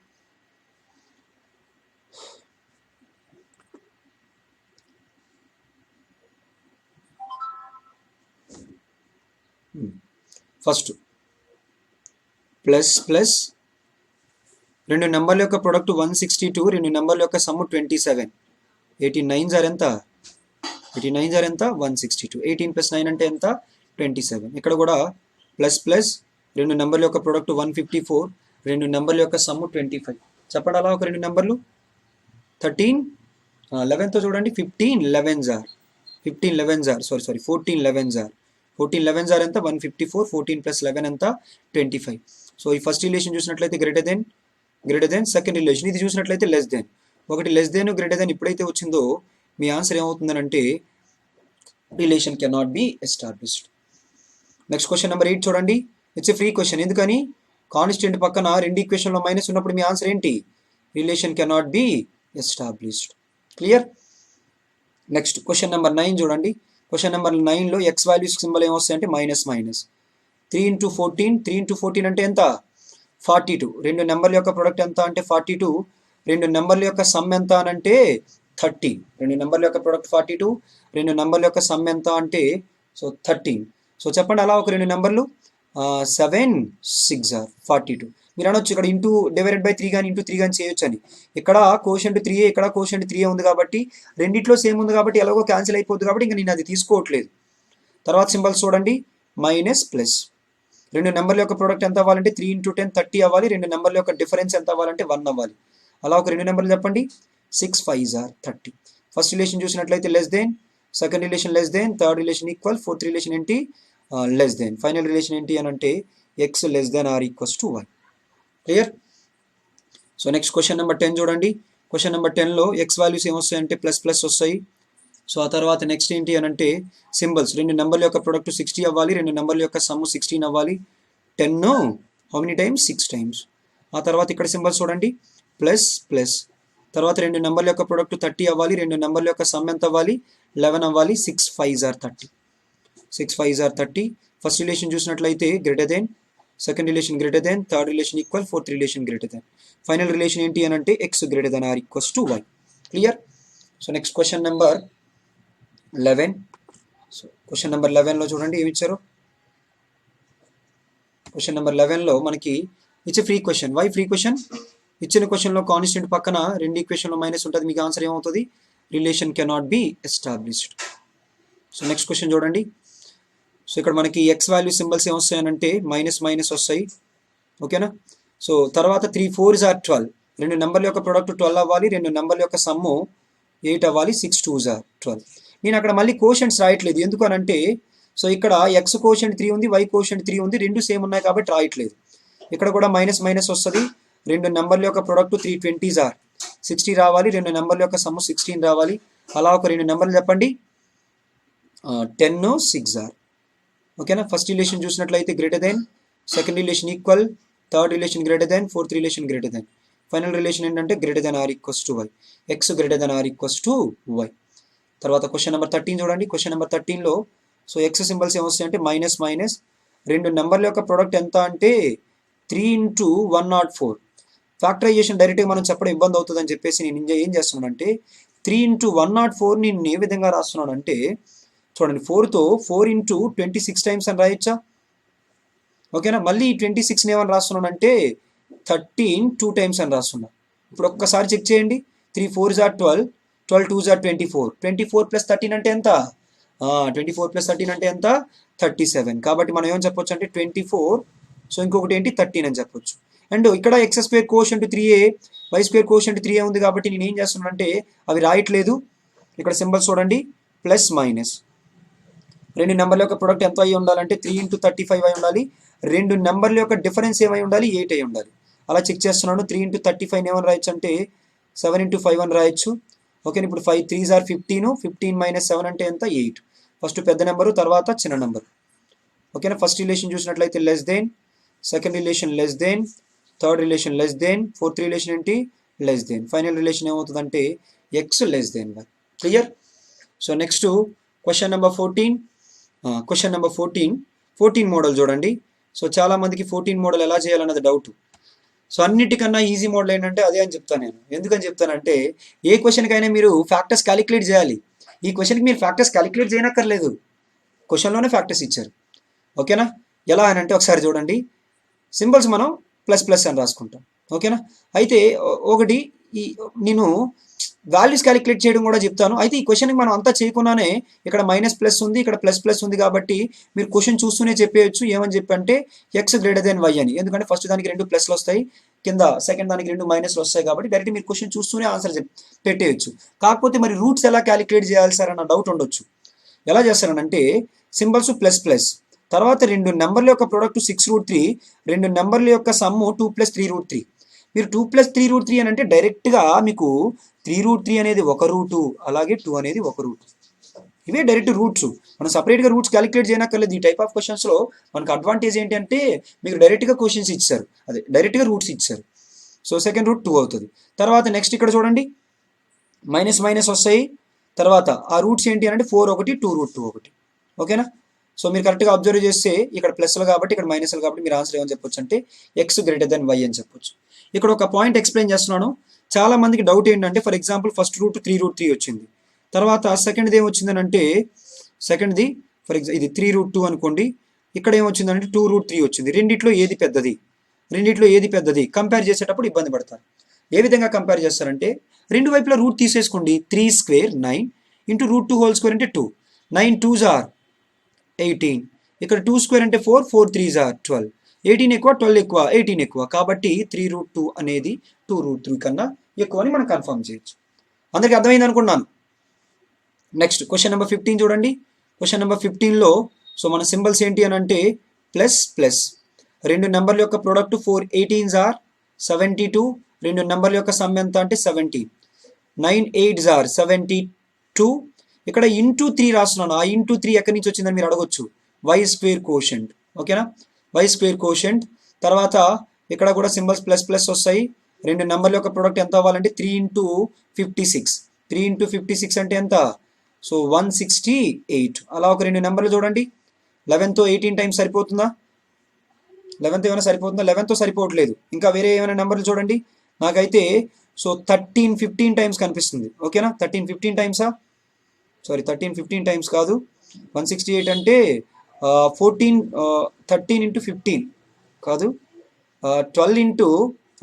ఫస్ట్ ప్లస్ ప్లస్, 2 నెంబర్ల యొక్క ప్రొడక్ట్ 162, 2 నెంబర్ల యొక్క సమ్ 27. 18 9s ఆర్ ఎంత, 18 9s ఆర్ ఎంత, 162. 18 + 9 అంటే ఎంత, 27. ఇక్కడ కూడా ప్లస్ ప్లస్, 2 నెంబర్ల యొక్క ప్రొడక్ట్ 154, 2 నెంబర్ల యొక్క సమ్ 25. చెప్పండి అలా ఒక 2 నెంబర్లు 13 11తో చూడండి, 15 11s are 14 11s are 14 11s are ఎంత, 154. 14 + 11 ఎంత, 25. సో ఈ ఫస్ట్ రిలేషన్ చూసినట్లయితే గ్రేటర్ దెన్, సెకండ్ రిలేషన్ ఇది చూసినట్లయితే లెస్ దెన్. ఒకటి లెస్ దెన్ గ్రేటర్ దెన్ ఎప్పుడైతే వచ్చిందో మీ ఆన్సర్ ఏమవుతుందని అంటే relation cannot be established. Next question number 8 చూడండి. It's a free question. ఎందుకని, కాన్స్టెంట్ పక్కన 2 ఈక్వేషన్లో మైనస్ ఉన్నప్పుడు మీ ఆన్సర్ ఏంటి, relation cannot be established, clear. Next question number 9 చూడండి. క్వశ్చన్ నెంబర్ 9లో ఎక్స్ వాల్యూస్ సింబల్ ఏమొస్తాయి అంటే మైనస్. 3 × 14, 3 × 14 అంటే ఎంత, 42. 2 నెంబర్ల యొక్క ప్రొడక్ట్ ఎంత అంటే 42, 2 నెంబర్ల యొక్క సమ్ ఎంత అని అంటే 30. 2 నెంబర్ల యొక్క ప్రొడక్ట్ 42, 2 నెంబర్ల యొక్క సమ్ ఎంత అంటే సో 13. సో చెప్పండి అలా ఒక 2 నెంబర్లు 7 6 ఆర్ 42. మీరు అనొచ్చు ఇక్కడ ఇంటూ డివైడెడ్ బై 3 కానీ ఇంటూ 3 కానీ చేయొచ్చు అని. ఇక్కడ కోషెంట్ 3a, ఇక్కడ కోషెంట్ 3a ఉంది కాబట్టి రెండిట్లో సేమ్ ఉంది కాబట్టి ఎలాగో క్యాన్సిల్ అయిపోతుంది కాబట్టి ఇంకా నేను అది తీసుకోవట్లేదు. తర్వాత సింబల్స్ చూడండి, మైనస్ ప్లస్. 2 నెంబర్ల యొక్క ప్రోడక్ట్ ఎంత అవ్వాలంటే 3 × 10 30 అవ్వాలి. 2 నెంబర్ల యొక్క డిఫరెన్స్ ఎంత అవ్వాలంటే 1 అవ్వాలి. అలా ఒక 2 నెంబర్లు చెప్పండి, 6 5s ఆర్ 30. ఫస్ట్ రిలేషన్ చూసినట్లయితే less than, second relation less than, third relation equal, fourth relation ఏంటి లెస్ దెన్, ఫైనల్ రిలేషన్ ఏంటి అని అంటే x less than or equals to y, clear. So next question number 10 చూడండి. Question number 10లో x values ఏమొస్తాయంటే plus plus వస్తాయి. So ఆ తర్వాత నెక్స్ట్ ఏంటి అని అంటే సింబల్స్, 2 నెంబర్ల యొక్క ప్రొడక్ట్ 60 అవ్వాలి, 2 నెంబర్ల యొక్క సమ్ 16 అవ్వాలి. 10 హౌ మెనీ టైమ్స్, 6 టైమ్స్. ఆ తర్వాత ఇక్కడ సింబల్స్ చూడండి, ప్లస్ ప్లస్ తర్వాత రెండు నెంబర్ల యొక్క ప్రొడక్ట్ 30 అవ్వాలి, రెండు నెంబర్ల యొక్క సమ్ ఎంత అవ్వాలి 11 అవ్వాలి. 6 5s are 30, 6 5s are 30. First relation చూసినట్లయితే greater than, second relation greater than, third relation equal, fourth relation greater than. Final relation ఏంటి అని అంటే x greater than or equals to y. Clear? So next question number 11. So question number 11లో చూడండి ఏమి ఇచ్చారు. Question number 11లో మనకి it's free question. Why free question? ఇచ్చిన క్వశ్చన్లో కాన్స్టెంట్ పక్కన రెండు ఈక్వేషన్లో మైనస్ ఉంటుంది, మీకు ఆన్సర్ ఏమవుతుంది? Relation cannot be established. So next question చూడండి. సో ఇక్కడ మనకి ఎక్స్ వాల్యూ సింబల్స్ ఏమొస్తాయనంటే మైనస్ మైనస్ వస్తాయి, ఓకేనా. సో తర్వాత 3 4s are 12, రెండు నెంబర్ల యొక్క ప్రొడక్ట్ 12 అవ్వాలి, రెండు నెంబర్ల యొక్క సమ్ము 8 అవ్వాలి. 6 2s are 12. నేను అక్కడ మళ్ళీ కోషంట్స్ రాయట్లేదు, ఎందుకు అని అంటే సో ఇక్కడ ఎక్స్ కోషంట్ 3 ఉంది, వై కోషంట్ 3 ఉంది, రెండు సేమ్ ఉన్నాయి కాబట్టి రాయట్లేదు. ఇక్కడ కూడా మైనస్ మైనస్ వస్తుంది, రెండు నెంబర్ల యొక్క ప్రొడక్ట్ 3 20s are 60 రావాలి, రెండు నెంబర్ల యొక్క సమ్ము 16 రావాలి. అలా ఒక రెండు నెంబర్లు చెప్పండి, 10 6 are, ఓకేనా. ఫస్ట్ రిలేషన్ చూసినట్లయితే greater than, second relation equal, third relation greater than, fourth relation greater than. Final relation ఏంటంటే greater than or equals to y, x greater than or equals to y. తర్వాత question number 13 చూడండి. Question number 13లో so x symbols ఏమొస్తాయి అంటే minus minus, రెండు నెంబర్ల యొక్క product ఎంత అంటే 3 into 104. ఫ్యాక్టరైజేషన్ డైరెక్ట్గా మనం చెప్పడం ఇబ్బంది అవుతుందని చెప్పేసి నేను ఏం చేస్తున్నానంటే 3 into 104 నేను ఏ విధంగా రాస్తున్నాను అంటే చూడండి, 4తో 4 into 26 టైమ్స్ అని రాయొచ్చా, ఓకేనా. మళ్ళీ 26 ఏమని రాస్తున్నానంటే 13 2 టైమ్స్ అని రాస్తున్నా. ఇప్పుడు ఒక్కసారి చెక్ చేయండి, 3 4s are 12, 12 2s are 24, 24 + 13 అంటే ఎంత? 24 + 13 అంటే ఎంత? 37. కాబట్టి మనం ఏమని చెప్పొచ్చు అంటే 24, సో ఇంకొకటి ఏంటి 13 అని చెప్పొచ్చు. అండ్ ఇక్కడ x square quotient 3a, y square quotient 3a ఉంది కాబట్టి నేను ఏం చేస్తున్నానంటే అవి రాయట్లేదు. ఇక్కడ సింబల్స్ చూడండి, ప్లస్ మైనస్, రెండు నెంబర్ల యొక్క ప్రొడక్ట్ ఎంత అయి ఉండాలంటే 3 into 35 అయి ఉండాలి, రెండు నెంబర్ల యొక్క డిఫరెన్స్ ఏమై ఉండాలి 8 అయి ఉండాలి. అలా చెక్ చేస్తున్నాను. 3 into 35 ఏమని రాయొచ్చు అంటే 7 into 5 అని రాయొచ్చు, ఓకే. ఇప్పుడు 5 3s are 15, 15 - 7 అంటే ఎంత? 8. ఫస్ట్ పెద్ద నెంబరు, తర్వాత చిన్న నెంబరు, ఓకేనా. ఫస్ట్ రిలేషన్ చూసినట్లయితే less than, second relation less than, third relation less than, fourth relation ఏంటి? Less than. ఫైనల్ రిలేషన్ ఏమవుతుందంటే x less than y. Clear? So next question number 14. Question number 14 model చూడండి. So చాలా మందికి 14 model ఎలా చేయాలన్నది doubt. So అన్నిటికన్నా easy model ఏంటంటే అదే అని చెప్తాను నేను. ఎందుకని చెప్తానంటే ఏ క్వశ్చన్కైనా మీరు ఫ్యాక్టర్స్ క్యాలిక్యులేట్ చేయాలి. ఈ క్వశ్చన్కి మీరు ఫ్యాక్టర్స్ క్యాలిక్యులేట్ చేయనక్కర్లేదు, క్వశ్చన్లోనే ఫ్యాక్టర్స్ ఇచ్చారు, ఓకేనా. ఎలా అని అంటే ఒకసారి చూడండి, సింబల్స్ మనం ప్లస్ ప్లస్ అని రాసుకుంటాం, ఓకేనా. అయితే ఒకటి నేను వాల్యూస్ క్యాలిక్యులేట్ చేయడం కూడా చెప్తాను. అయితే ఈ క్వశ్చన్కి మనం అంతా చేయకుండానే ఇక్కడ మైనస్ ప్లస్ ఉంది, ఇక్కడ ప్లస్ ప్లస్ ఉంది కాబట్టి మీరు క్వశ్చన్ చూస్తూనే చెప్పేయచ్చు ఏమని చెప్పంటే ఎక్స్ గ్రేటర్ దెన్ వై అని. ఎందుకంటే ఫస్ట్ దానికి 2 ప్లస్లు వస్తాయి, కింద సెకండ్ దానికి 2 మైనస్లు వస్తాయి కాబట్టి డైరెక్ట్ మీరు క్వశ్చన్ చూస్తూనే ఆన్సర్ పెట్టేయచ్చు. కాకపోతే మరి రూట్స్ ఎలా క్యాలిక్యులేట్ చేయాలి సార్ అన్న డౌట్ ఉండొచ్చు. ఎలా చేస్తారనంటే సింబల్స్ ప్లస్ ప్లస్, తర్వాత రెండు నెంబర్ల యొక్క ప్రొడక్ట్ 6√3, రెండు నెంబర్ల యొక్క సమ్ము 2 + 3√3. మీరు 2 + 3√3 అని అంటే డైరెక్ట్గా మీకు 3√3 అనేది ఒక రూటు, అలాగే 2 అనేది ఒక రూటు. ఇవే డైరెక్ట్ రూట్స్, మనం సపరేట్గా రూట్స్ క్యాలిక్యులేట్ చేయనక్కర్లేదు. ఈ టైప్ ఆఫ్ క్వశ్చన్స్లో మనకు అడ్వాంటేజ్ ఏంటి అంటే మీకు డైరెక్ట్గా క్వశ్చన్స్ ఇచ్చారు, అదే డైరెక్ట్గా రూట్స్ ఇచ్చారు. సో సెకండ్ రూట్ 2 అవుతుంది. తర్వాత నెక్స్ట్ ఇక్కడ చూడండి మైనస్ మైనస్ వస్తాయి, తర్వాత ఆ రూట్స్ ఏంటి అంటే 4 1 2 √2 1, ఓకేనా. సో మీరు కరెక్ట్గా అబ్జర్వ్ చేస్తే ఇక్కడ ప్లస్లు కాబట్టి ఇక్కడ మైనస్లు కాబట్టి మీరు ఆన్సర్ ఏమని చెప్పొచ్చు అంటే ఎక్స్ గ్రేటర్ దెన్ వై అని చెప్పొచ్చు. ఇక్కడ ఒక పాయింట్ ఎక్స్ప్లెయిన్ చేస్తున్నాను. చాలా మందికి డౌట్ ఏంటంటే ఫర్ ఎగ్జాంపుల్ ఫస్ట్ రూట్ 3√3 వచ్చింది, తర్వాత సెకండ్ది ఏమొచ్చిందని అంటే సెకండ్ది ఫర్ ఎగ్జాంపుల్ ఇది 3√2 అనుకోండి, ఇక్కడ ఏమొచ్చిందంటే 2√3 వచ్చింది. రెండిట్లో ఏది పెద్దది కంపేర్ చేసేటప్పుడు ఇబ్బంది పడతారు. ఏ విధంగా కంపేర్ చేస్తారంటే రెండు వైపులా రూట్ తీసేసుకోండి. 3 square 9 into √2 whole square అంటే 2, 9 2s are 18, ఇక్కడ 2 square అంటే 4, 4 3s are 12, 18 ఎక్కువ 12 ఎక్కువ 18 ఎక్కువ కాబట్టి 3√2 అనేది 2√3 కన్నా ఎక్కువ అని మనం కన్ఫర్మ్ చేయొచ్చు. అందరికీ అర్థమైంది అనుకున్నాను. నెక్స్ట్ క్వశ్చన్ నెంబర్ 15 చూడండి. క్వశ్చన్ నెంబర్ 15లో సో మన సింబల్స్ ఏంటి అని అంటే ప్లస్ ప్లస్, రెండు నెంబర్ల యొక్క ప్రోడక్ట్ 4 18s are 72, రెండు నెంబర్ల యొక్క సమ్ ఎంత అంటే 70, 9 8s are 72. ఇక్కడ ఇంటూ 3 రాస్తున్నాను. ఆ ఇంటూ 3 ఎక్కడి నుంచి వచ్చిందని మీరు అడగొచ్చు. వై స్క్వేర్ కోషెంట్, ఓకేనా, వై స్క్వేర్ కోషెంట్. తర్వాత ఇక్కడ కూడా సింబల్స్ ప్లస్ ప్లస్ వస్తాయి, రెండు నెంబర్ల యొక్క ప్రోడక్ట్ ఎంత అవ్వాలంటే 3 ఇంటూ 56. 3 ఇంటూ 56 అంటే ఎంత? సో 168. అలా ఒక రెండు నెంబర్లు చూడండి. 11తో 18 టైమ్స్ సరిపోతుందా? 11తో ఏమైనా సరిపోతుందా? 11తో సరిపోవట్లేదు. ఇంకా వేరే ఏమైనా నెంబర్లు చూడండి. నాకైతే సో 13 15 టైమ్స్ కనిపిస్తుంది. ఓకేనా? 13 15 టైమ్సా? సారీ 13 15 టైమ్స్ కాదు. 168 అంటే 13 ఇంటూ 15 కాదు, 12 ఇంటూ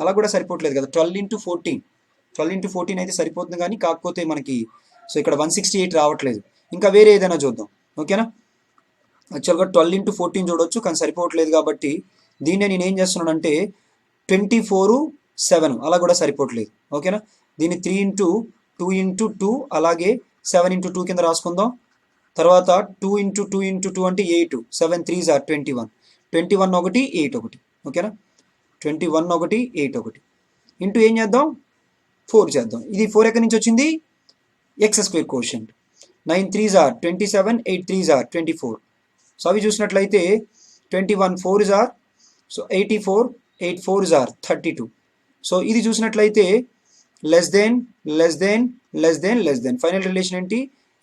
అలా కూడా సరిపోవట్లేదు కదా. 12 ఇంటూ 14 అయితే సరిపోతుంది, కానీ కాకపోతే మనకి సో ఇక్కడ 168 రావట్లేదు. ఇంకా వేరే ఏదైనా చూద్దాం. ఓకేనా? యాక్చువల్గా 12 ఇంటూ 14 చూడొచ్చు, కానీ సరిపోవట్లేదు. కాబట్టి దీన్నే నేను ఏం చేస్తున్నానంటే 24 7 అలా కూడా సరిపోవట్లేదు. ఓకేనా? దీన్ని 3 ఇంటూ 2 ఇంటూ 2 అలాగే 7 ఇంటూ 2 కింద రాసుకుందాం. తర్వాత 2 ఇంటూ 2 ఇంటూ 2 అంటే 8. 7 3s are 21. 21 ఒకటి 8 ఒకటి. ఓకేనా? 21 ఒకటి 8 ఒకటి ఇంటూ ఏం చేద్దాం? 4 చేద్దాం. ఇది 4 ఎక్కడి నుంచి వచ్చింది? X square quotient. 9 3s are 27, 8 3s are 24. So అవి చూసినట్లయితే 21 4s are so 84, 8 4s are 32. So ఇది చూసినట్లయితే less than less than less than less than final relation ఏంటి?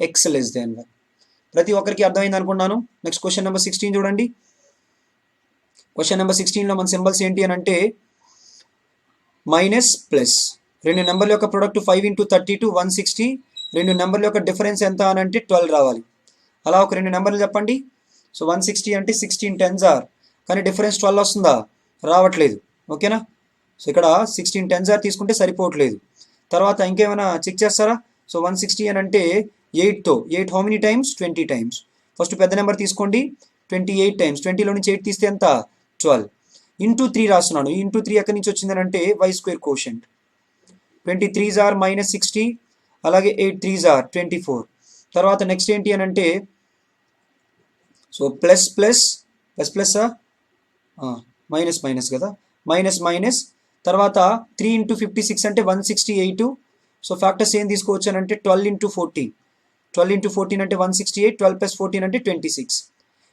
X less than 1. ప్రతి ఒక్కరికి అర్థమైంది అనుకున్నాను. నెక్స్ట్ క్వశ్చన్ నెంబర్ 16 చూడండి. క్వశ్చన్ నెంబర్ 16లో మన సింబల్స్ ఏంటి అని అంటే మైనస్ ప్లస్. రెండు నెంబర్ల యొక్క ప్రొడక్ట్ 5 ఇంటూ 32 160. రెండు నెంబర్ల యొక్క డిఫరెన్స్ ఎంత అని అంటే 12 రావాలి. అలా ఒక రెండు నెంబర్లు చెప్పండి. సో 160 అంటే 16 10s are, కానీ డిఫరెన్స్ 12 వస్తుందా? రావట్లేదు. ఓకేనా? సో ఇక్కడ 16 10s are తీసుకుంటే సరిపోవట్లేదు. తర్వాత ఇంకేమైనా చెక్ చేస్తారా? సో 160 అని అంటే 8తో 8 how many times? 20 times. First పెద్ద నెంబర్ తీసుకోండి. 28 టైమ్స్. 20లో నుంచి 8 తీస్తే ఎంత? 12. ఇంటూ 3 రాస్తున్నాను. ఇంటూ 3 ఎక్కడి నుంచి వచ్చిందని అంటే y square quotient. 23s are మైనస్ 60 అలాగే 8 3s are 24. తర్వాత నెక్స్ట్ ఏంటి అని అంటే so plus plus plus plus minus minus కదా, మైనస్ మైనస్. తర్వాత 3 ఇంటూ 56 అంటే 168. సో ఫ్యాక్టర్స్ ఏం తీసుకోవచ్చు అని అంటే 12 ఇంటూ 14. 12 ఇంటూ 14 అంటే 168. 12 ప్లస్ 14 అంటే 26.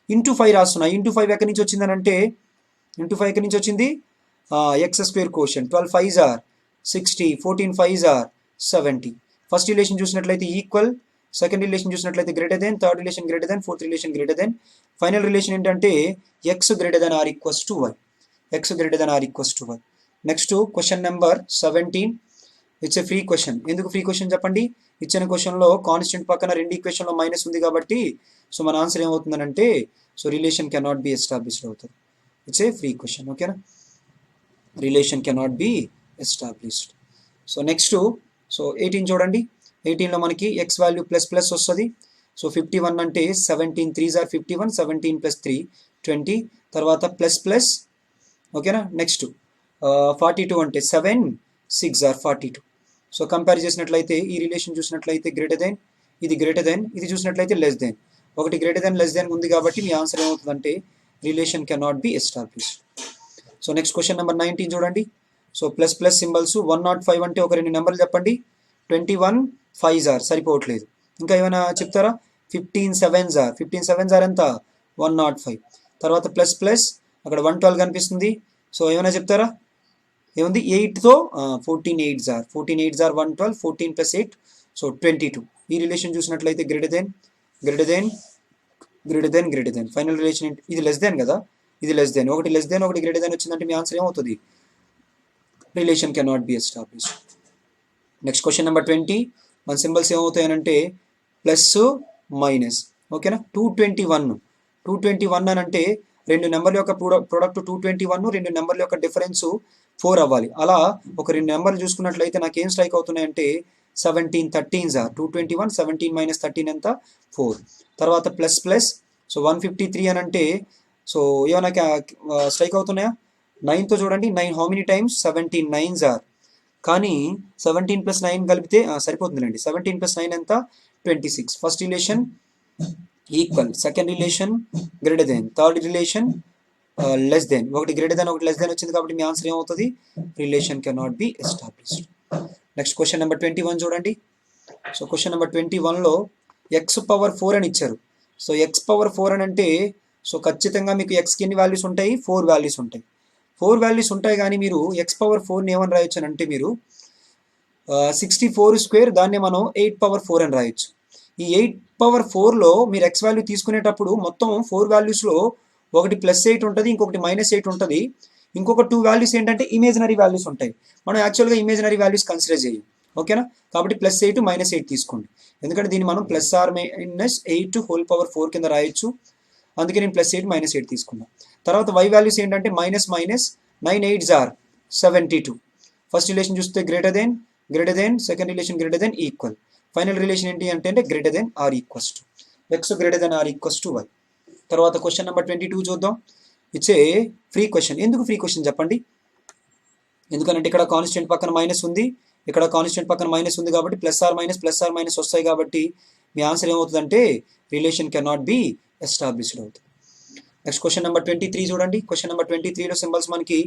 ఇంటూ 5 రాస్తున్నా. ఇంటూ 5 ఎక్కడి నుంచి వచ్చిందని అంటే ఇంటూ 5 ఎక్కడి నుంచి వచ్చింది? X square quotient. 12 5s are 60, 14 5s are 70. First relation చూసినట్లయితే ఈక్వల్, సెకండ్ రిలేషన్ చూసినట్లయితే greater than, third relation greater than, fourth relation greater than, final relation ఏంటంటే x greater than or equals to y. X greater than or equals to y. Next question number 17. It's a free question. ఎందుకు free question చెప్పండి? ఇచ్చిన క్వశ్చన్లో constant పక్కన రెండు ఈక్వేషన్లో minus ఉంది కాబట్టి so మన ఆన్సర్ ఏమవుతుందనంటే so relation cannot be established అవుతుంది. It's a free question. ఓకేనా? Relation cannot be established. So next so 18 చూడండి. 18లో మనకి ఎక్స్ వాల్యూ ప్లస్ ప్లస్ వస్తుంది. సో 51 అంటే 17 3s are 51, 17 ప్లస్ 3 20. తర్వాత ప్లస్ ప్లస్. ఓకేనా? నెక్స్ట్ 42 అంటే 7 6 are 42. సో కంపేర్ చేసినట్లయితే ఈ రిలేషన్ చూసినట్లయితే గ్రేటర్ దెన్, ఇది గ్రేటర్ దెన్, ఇది చూసినట్లయితే లెస్ దెన్. ఒకటి గ్రేటర్ దెన్ లెస్ దెన్ ఉంది కాబట్టి మీ ఆన్సర్ ఏమవుతుందంటే relation cannot be established. So next question number 19 చూడండి. సో ప్లస్ ప్లస్ సింబల్స్ 105 అంటే ఒక రెండు నెంబర్లు చెప్పండి. 21 5s are సరిపోవట్లేదు. ఇంకా ఏమైనా చెప్తారా? 15 7s are 15 7s are ఎంత? 105. తర్వాత ప్లస్ ప్లస్ అక్కడ 112 కనిపిస్తుంది. సో ఏమైనా చెప్తారా? ఏముంది? 8తో 14 8s are 14 8s are 112, 14 plus 8 so 22. ఈ రిలేషన్ చూసినట్లయితే greater then greater then greater then greater than. Final relation ఏంటి? ఇది లెస్ దెన్ కదా, ఇది లెస్ దెన్. ఒకటి లెస్ దెన్ ఒకటి గ్రేటర్ దెన్ వచ్చిందంటే మీ ఆన్సర్ ఏమవుతుంది? Relation cannot be established. Next question number 20. మన సింబల్స్ ఏమవుతాయనంటే ప్లస్ మైనస్. ఓకేనా? 221 అని అంటే రెండు నెంబర్ల యొక్క ప్రోడక్ట్ 221, రెండు నెంబర్ల యొక్క డిఫరెన్స్ 4 అవ్వాలి. అలా ఒక రెండు నెంబర్లు చూసుకున్నట్లయితే నాకు ఏం స్ట్రైక్ అవుతున్నాయంటే 17 13s are 221, 17 మైనస్ 13 ఎంత? 4. తర్వాత ప్లస్ ప్లస్ సో 153 అని అంటే సో ఏమైనా స్ట్రైక్ అవుతున్నాయా? 9తో చూడండి. 9 how many times? 17 9s are, కానీ 17 ప్లస్ 9 కలిపితే సరిపోతుందిలేండి. 17 ప్లస్ 9 ఎంత? 26. First relation equal, second relation greater than, third relation less than. ఒకటి గ్రేటర్ దెన్ ఒకటి లెస్ దెన్ వచ్చింది కాబట్టి మీ ఆన్సర్ ఏమవుతుంది? Relation cannot be established. Next question number 21 చూడండి. సో క్వశ్చన్ నెంబర్ 21లో ఎక్స్ పవర్ 4 అని ఇచ్చారు. సో ఎక్స్ పవర్ 4 అని అంటే సో ఖచ్చితంగా మీకు ఎక్స్కి ఎన్ని వాల్యూస్ ఉంటాయి? 4 వాల్యూస్ ఉంటాయి. 4 వాల్యూస్ ఉంటాయి కానీ మీరు ఎక్స్ పవర్ 4ని ఏమని రాయొచ్చు అని అంటే మీరు 64 స్క్వేర్ దాన్ని మనం 8 పవర్ 4 అని రాయొచ్చు. ఈ 8 పవర్ 4లో మీరు ఎక్స్ వాల్యూ తీసుకునేటప్పుడు మొత్తం 4 వాల్యూస్లో ఒకటి +8 ఉంటుంది, ఇంకొకటి -8 ఉంటుంది, ఇంకొక 2 వాల్యూస్ ఏంటంటే ఇమేజినరీ వాల్యూస్ ఉంటాయి. మనం యాక్చువల్గా ఇమేజినరీ వాల్యూస్ కన్సిడర్ చేయం, ఓకేనా. కాబట్టి +8 -8 తీసుకోండి, ఎందుకంటే దీన్ని మనం +8 కింద రాయొచ్చు. అందుకే నేను +8 -8 తీసుకున్నాను. తర్వాత y వాల్యూస్ ఏంటంటే minus 9 8s are 72. First relation చూస్తే greater than, second relation greater than, equal. Final relation ఏంటి అంటే greater than or equals to x greater than or equals to y. తర్వాత క్వశ్చన్ నెంబర్ 22 చూద్దాం. It's a free question. ఎందుకు free question చెప్పండి? ఎందుకంటే ఇక్కడ constant పక్కన మైనస్ ఉంది, ఇక్కడ కాన్స్టెంట్ పక్కన మైనస్ ఉంది, కాబట్టి ప్లస్ ఆర్ మైనస్ వస్తాయి. కాబట్టి మీ ఆన్సర్ ఏమవుతుందంటే relation can not be established అవుతుంది. నెక్స్ట్ క్వశ్చన్ నెంబర్ 23 చూడండి. క్వశ్చన్ నెంబర్ 23లో సింబల్స్ మనకి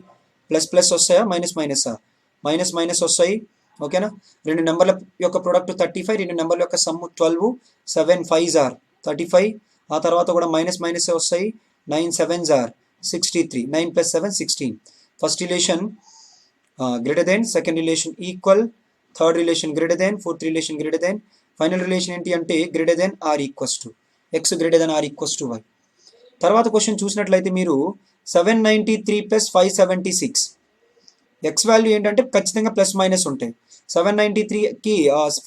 ప్లస్ వస్తాయా, మైనస్ వస్తాయి, ఓకేనా. రెండు నెంబర్ల యొక్క ప్రొడక్ట్ 35, రెండు నెంబర్ల యొక్క సమ్ 12, 7 5s are 35. ఆ తర్వాత కూడా మైనస్ వస్తాయి, 9 7s are 63, 9 + 7 16. First relation greater than, second relation equal, third relation greater than, fourth relation greater than, final relation ఏంటి అంటే greater than or equals to x greater than or equals to y. తర్వాత question చూసినట్లయితే మీరు 793 + 576 X value ఏంటంటే ఖచ్చితంగా plus minus ఉంటాయి. 793కి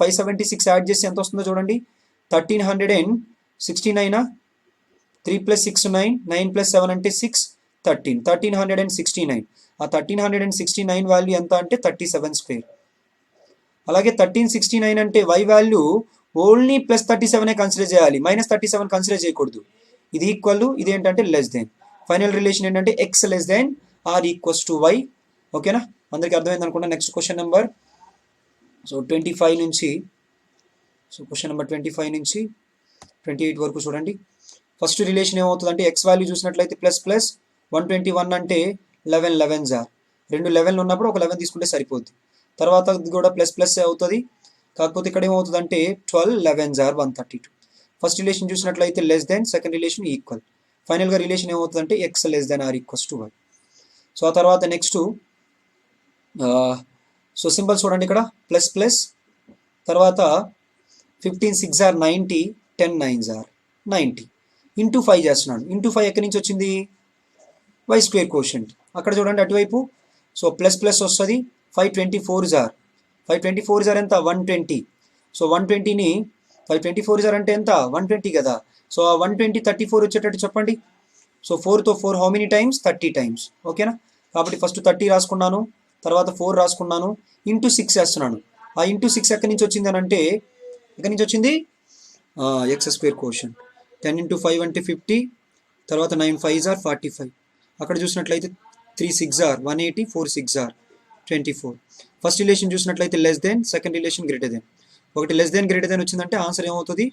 576 add చేసి ఎంత వస్తుందో చూడండి. 1369. 3 + 6 9, 9 + 7 అంటే 6, 13, 1369. ఆ 1369 వాల్యూ ఎంత అంటే 37 స్క్వేర్. అలాగే 1369 అంటే y వాల్యూ ఓన్లీ +37 కన్సిడర్ చేయాలి, -37 కన్సిడర్ చేయకూడదు. ఇది ఈక్వల్, ఇది ఏంటంటే లెస్ దెన్. ఫైనల్ రిలేషన్ ఏంటంటే x less than or equals to y, ఓకేనా. అందరికీ అర్థమైంది అనుకుంటా. నెక్స్ట్ క్వశ్చన్ నెంబర్ 25 నుంచి, క్వశ్చన్ నెంబర్ 25 నుంచి 28 వరకు చూడండి. ఫస్ట్ రిలేషన్ ఏమవుతుందంటే ఎక్స్ వాల్యూ చూసినట్లయితే ప్లస్ 121 అంటే 11 11s are, రెండు 11 ఉన్నప్పుడు ఒక 11 తీసుకుంటే సరిపోద్ది. తర్వాత ఇది కూడా ప్లస్ అవుతుంది, కాకపోతే ఇక్కడ ఏమవుతుందంటే 12 11s are 132. ఫస్ట్ రిలేషన్ చూసినట్లయితే less than, second relation equal. ఫైనల్గా రిలేషన్ ఏమవుతుందంటే x less than or equals to y. So ఆ తర్వాత నెక్స్ట్ సింబల్స్ చూడండి. ఇక్కడ ప్లస్, తర్వాత 15 6s are 90, 10 9s are 90. Into 5 చేస్తున్నాడు. ఇంటూ 5 ఎక్కడి నుంచి వచ్చింది? y square quotient. అక్కడ చూడండి అటువైపు. సో ప్లస్ వస్తుంది. 524s are, 524s are ఎంత? 120. సో 120ని 524s are అంటే ఎంత? 120 కదా. సో 120 34 వచ్చేటట్టు చెప్పండి. సో 4తో 4 హౌ మెనీ టైమ్స్? 30 టైమ్స్, ఓకేనా. కాబట్టి ఫస్ట్ 30 రాసుకున్నాను, తర్వాత 4 రాసుకున్నాను, ఇంటూ 6 చేస్తున్నాను. ఆ ఇంటూ 6 ఎక్కడి నుంచి వచ్చింది అని అంటే, ఎక్కడి నుంచి వచ్చింది? x square quotient. 10 × 5 అంటే 50, తర్వాత 9 5s are 45. అక్కడ చూసినట్లయితే 3 6s are 180, 4 6s are 24. First relation చూసినట్లయితే less than, second relation greater than. ఒకటి లెస్ దెన్ గ్రేటర్ దెన్ వచ్చిందంటే ఆన్సర్ ఏమవుతుంది?